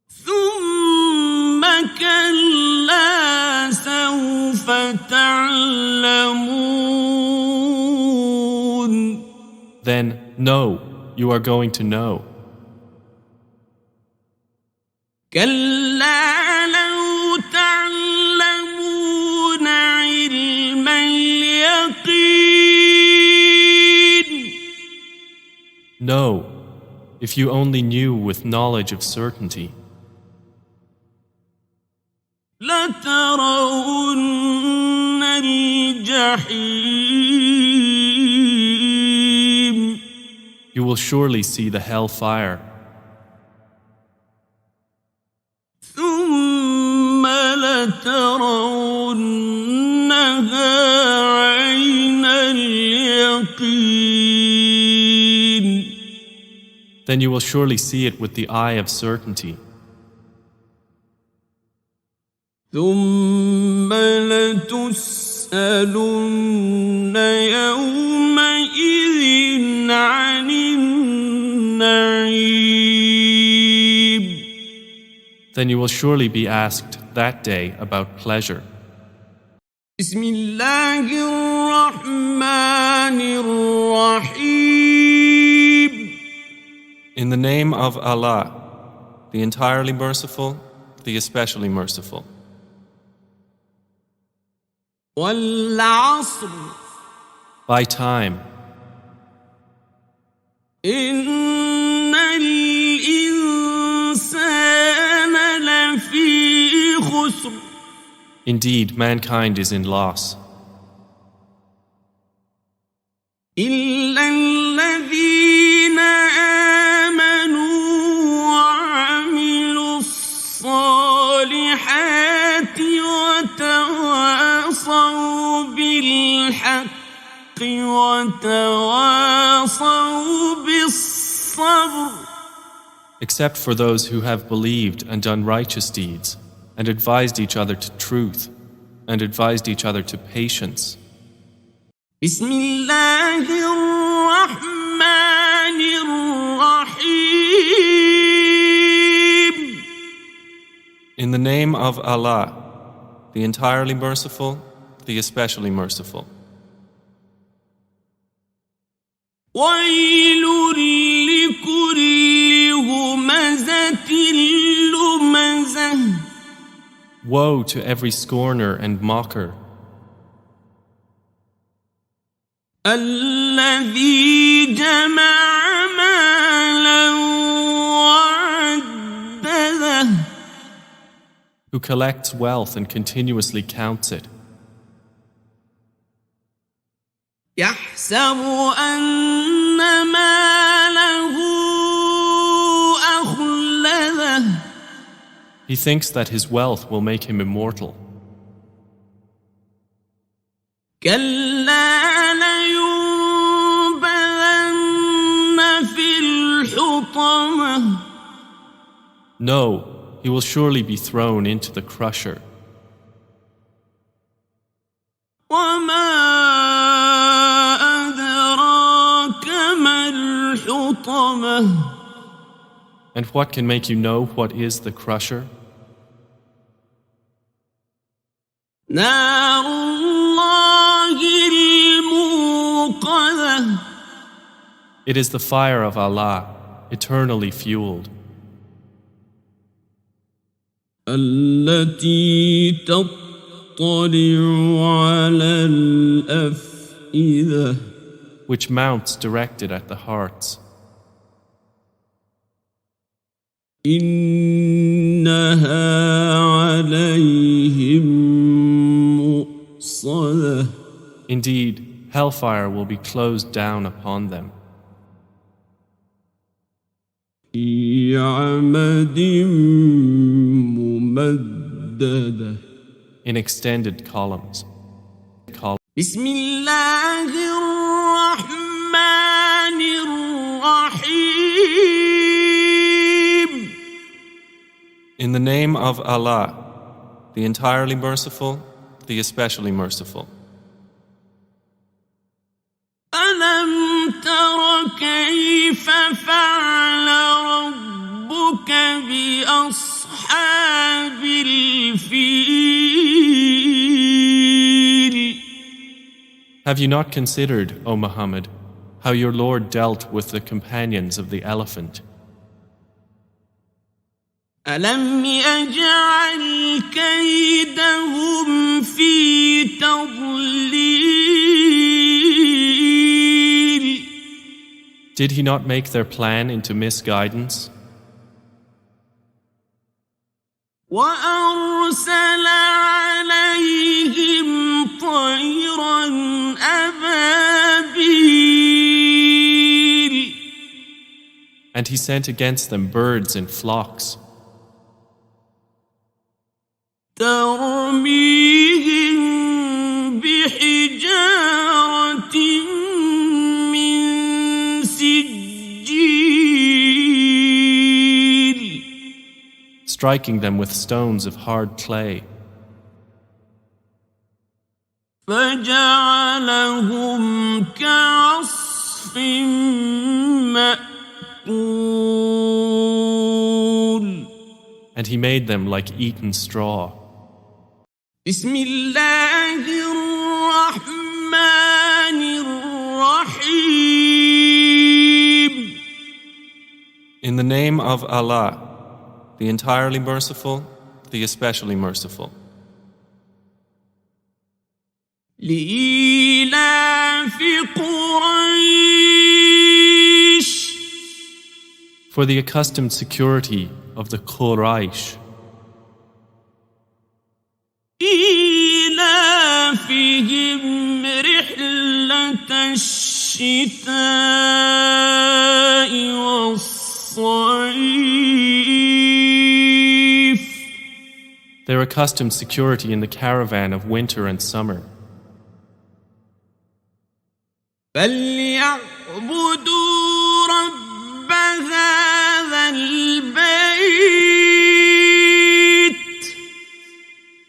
ثم كلا سوف تعلمون. Then, no, you are going to know. كلا لو تعلمون علم اليقين No, if you only knew with knowledge of certainty, لترون الجحيم you will surely see the hell fire. ثم لترونها عين اليقين Then you will surely see it with the eye of certainty. ثم لتسألن يومئذ عن النعيم Then you will surely be asked that day about pleasure. بسم الله الرحمن الرحيم In the name of Allah, the entirely merciful, the especially merciful. والعصر By time, إن الإنسان لفي خسر indeed mankind is in loss, إلا الذين آمنوا وعملوا الصالحات وتواصوا بالحق وتواصوا بالصبر except for those who have believed and done righteous deeds, and advised each other to truth, and advised each other to patience. بسم الله الرحمن الرحيم In the name of Allah, the entirely merciful, the especially merciful. ويل لكل همزة لمزة Woe to every scorner and mocker, الذي جمع مالا وعدده who collects wealth and continuously counts it, يحسب أن ماله أخلده he thinks that his wealth will make him immortal. كلا لينبذن في الحطمة No, he will surely be thrown into the crusher. وما أدراك ما الحطمة And what can make you know what is the crusher? نار الله الموقدة It is the fire of Allah, eternally fueled, التي تطلع على الأفئدة which mounts directed at the hearts. إنها عليهم مؤصدة Indeed, hellfire will be closed down upon them في عمد ممددة in extended columns. بسم الله الرحمن الرحيم In the name of Allah, the entirely merciful, the especially merciful. ألم تر كيف فعل ربك بأصحاب الفيل Have you not considered, O Muhammad, how your Lord dealt with the companions of the elephant? ألم يجعل كيدهم في تضليل Did he not make their plan into misguidance? وأرسل عليهم طيرا أبابيل And he sent against them birds in flocks, ترميهم بحجارة من سجيل striking them with stones of hard clay. فجعلهم كعصف مأكول And he made them like eaten straw. بسم الله الرحمن الرحيم In the name of Allah, the entirely merciful, the especially merciful. لإيلاف قريش For the accustomed security of the Quraysh, إيلافهم رحلة الشتاء والصيف their accustomed security in the caravan of winter and summer. فليعبدوا رب هذا البيت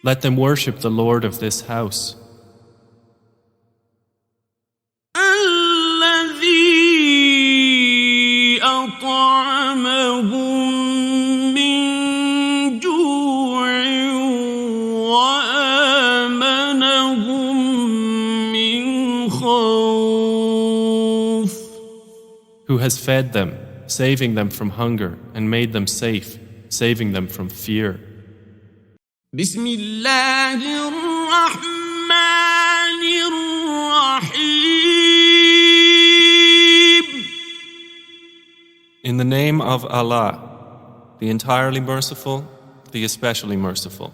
Let them worship the Lord of this house, الذي أطعمهم من جوع وآمنهم من خوف who has fed them, saving them from hunger, and made them safe, saving them from fear. بسم الله الرحمن الرحيم In the name of Allah, the entirely merciful, the especially merciful.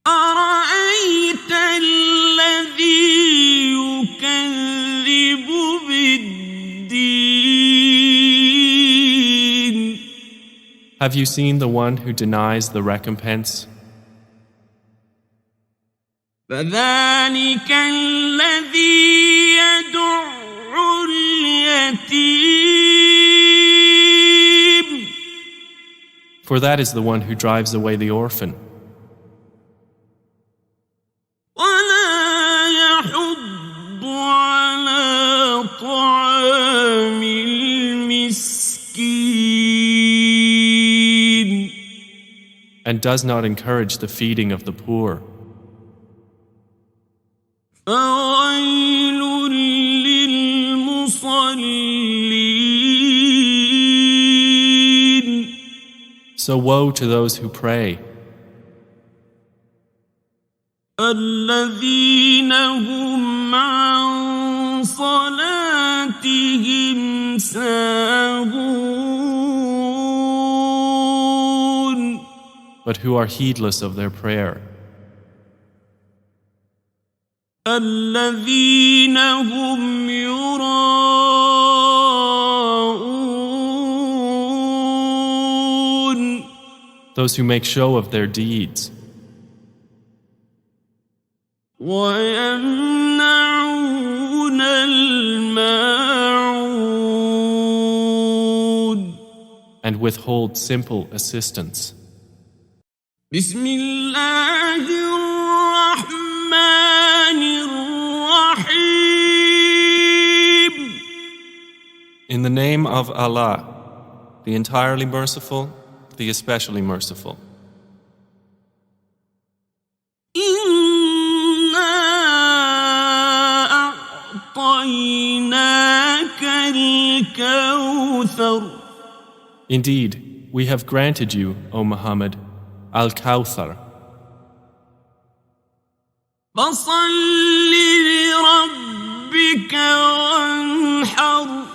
أرأيت الذي يكذب بالدين Have you seen the one who denies the recompense? فذلك الذي يدع اليتيم For that is the one who drives away the orphan, ولا يحض على طعام المسكين and does not encourage the feeding of the poor. فويل للمصلين So woe to those who pray, الذين هم عن صلاتهم ساهون but who are heedless of their prayer, الذين هم يراءون those who make show of their deeds, ويمنعون الماعون and withhold simple assistance. بسم الله الرحمن الرحيم In the name of Allah, the entirely merciful, the especially merciful. إنا أعطيناك الكوثر Indeed, we have granted you, O Muhammad, Al-Kawthar. فَصَلِّ لِرَبِّكَ وَانْحَرْ.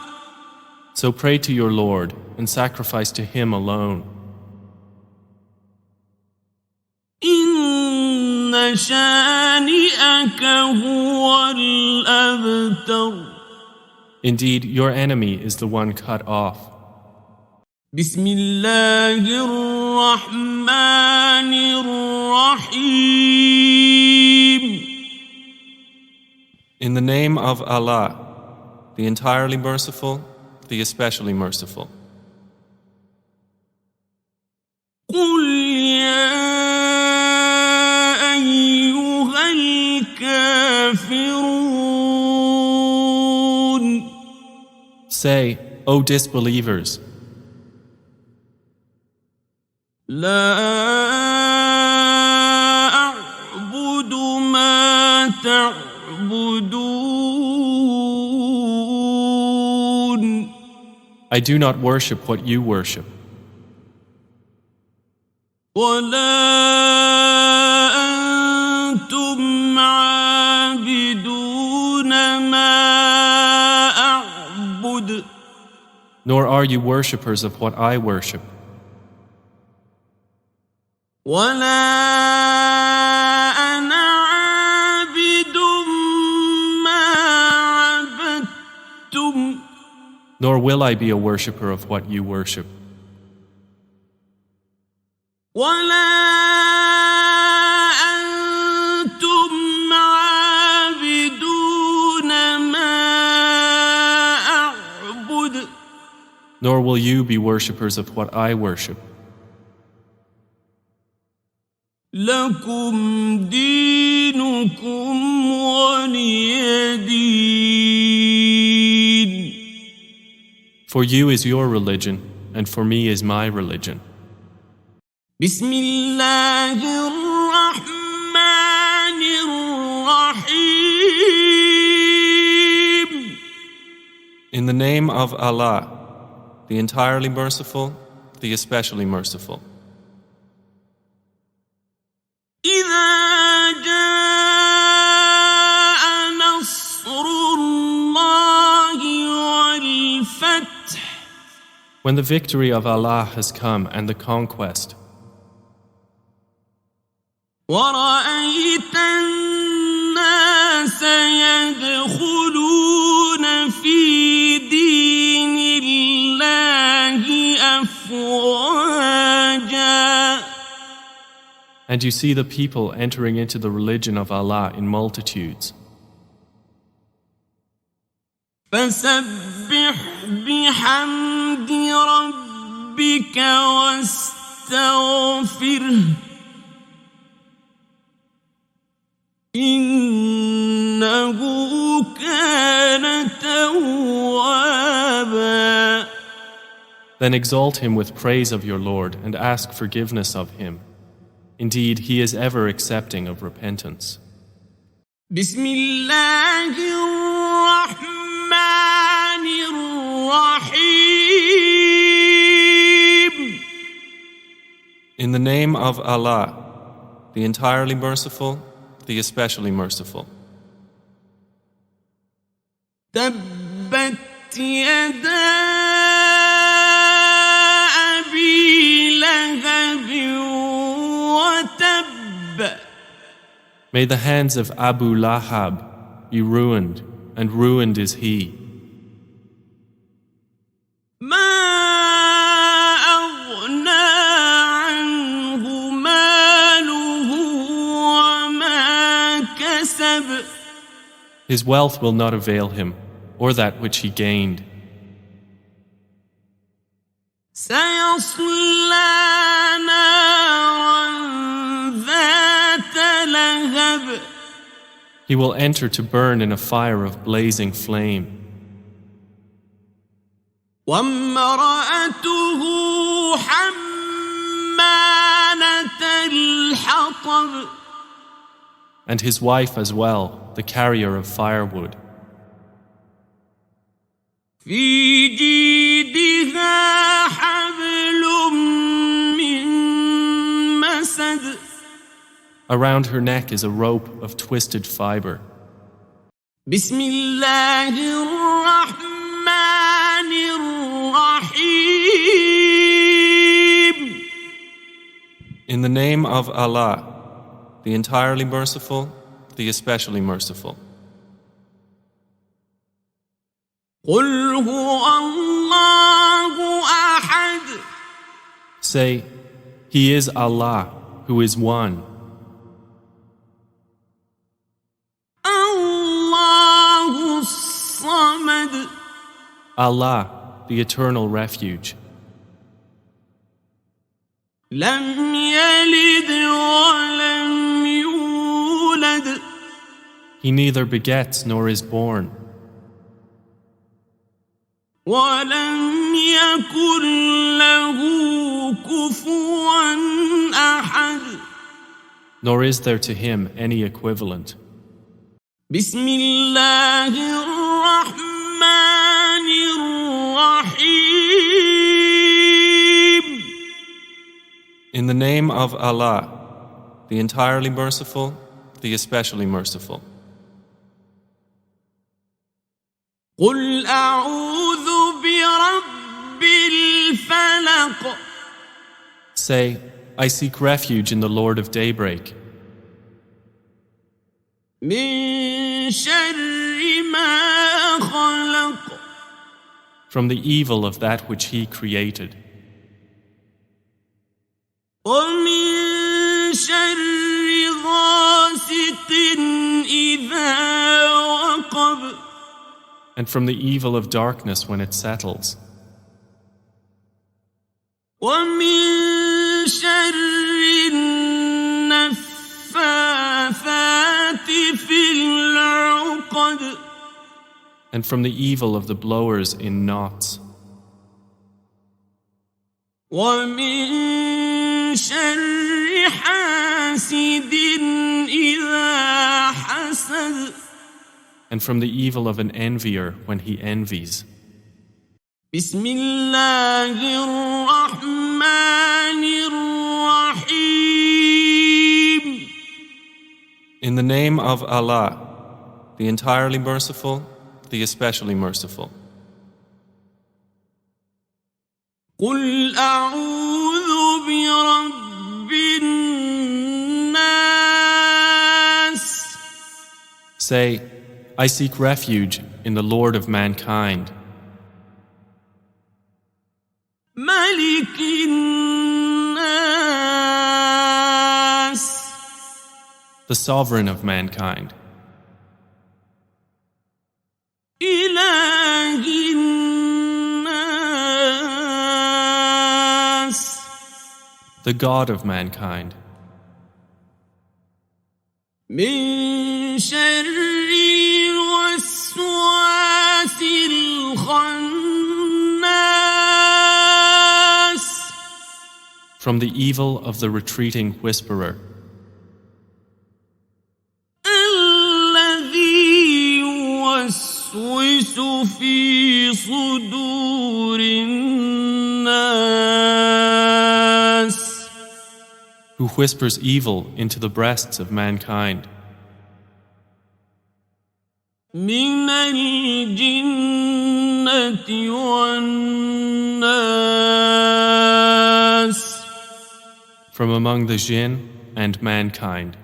So pray to your Lord and sacrifice to Him alone. إِنَّ شَانِئَكَ هُوَ الْأَبْتَرُ. Indeed, your enemy is the one cut off. بسم الله الرحمن الرحيم. In the name of Allah, the entirely merciful, the especially merciful. قل يا أيها الكافرون. Say, O disbelievers, لا أعبد ما تعبدون. I do not worship what you worship, ولا أنتم عابدون ما أعبد. nor are you worshippers of what I worship. ولا أنا عابد ما عبدتم. Nor will I be a worshipper of what you worship. ولا أنتم عابدون ما أعبد. Nor will you be worshippers of what I worship. لكم دينكم ولي دين. For you is your religion, and for me is my religion. بسم الله الرحمن الرحيم. In the name of Allah, the entirely merciful, the especially merciful. إذا جاء نصر الله والفتح. When the victory of Allah has come and the conquest, ورأيت الناس يدخلون في دين الله أفواجا. and you see the people entering into the religion of Allah in multitudes. فسبح بحمد ربك واستغفره إنه كان توابا. Then exalt him with praise of your Lord and ask forgiveness of him. Indeed, he is ever accepting of repentance. بسم الله الرحمن الرحيم. In the name of Allah, the entirely merciful, the especially merciful. تبت يدا أبي لهب وتب. May the hands of Abu Lahab be ruined, and ruined is he. ما أغنى عنه ماله وما كسب. His wealth will not avail him, or that which he gained. سيصلى نارا ذات لهب. He will enter to burn in a fire of blazing flame. وامرأته حمالة الحطب. And his wife as well, the carrier of firewood. في جيدها حبل Around her neck is a rope of twisted fiber. بسم الله الرحمن الرحيم. In the name of Allah, the entirely merciful, the especially merciful. قل هو الله أحد. Say, He is Allah, who is one. الله الصمد. Allah, the eternal refuge. لم يلد ولم يولد. He neither begets nor is born. ولم يكن له كفوا أحد. Nor is there to him any equivalent. بسم الله الرحمن الرحيم. In the name of Allah, the entirely merciful, the especially merciful. قل أعوذ برب الفلق. Say, I seek refuge in the Lord of daybreak. من شر ما خلق. From the evil of that which He created. ومن شر غاسق إذا وقب. And from the evil of darkness when it settles. ومن شر النفاثات في العقد. And from the evil of the blowers in knots. ومن شر حاسد إذا حسد. And from the evil of an envier when he envies. بسم الله الرحمن الرحيم. In the name of Allah, the entirely merciful, the especially merciful. قل أعوذ برب الناس. Say, I seek refuge in the Lord of mankind. ملك الناس. The sovereign of mankind. إله الناس. The God of mankind. من شر الوسواس الخناس. From the evil of the retreating whisperer. الذي يوسوس في صدور الناس. Who whispers evil into the breasts of mankind. من الجنة والناس. From among the jinn and mankind.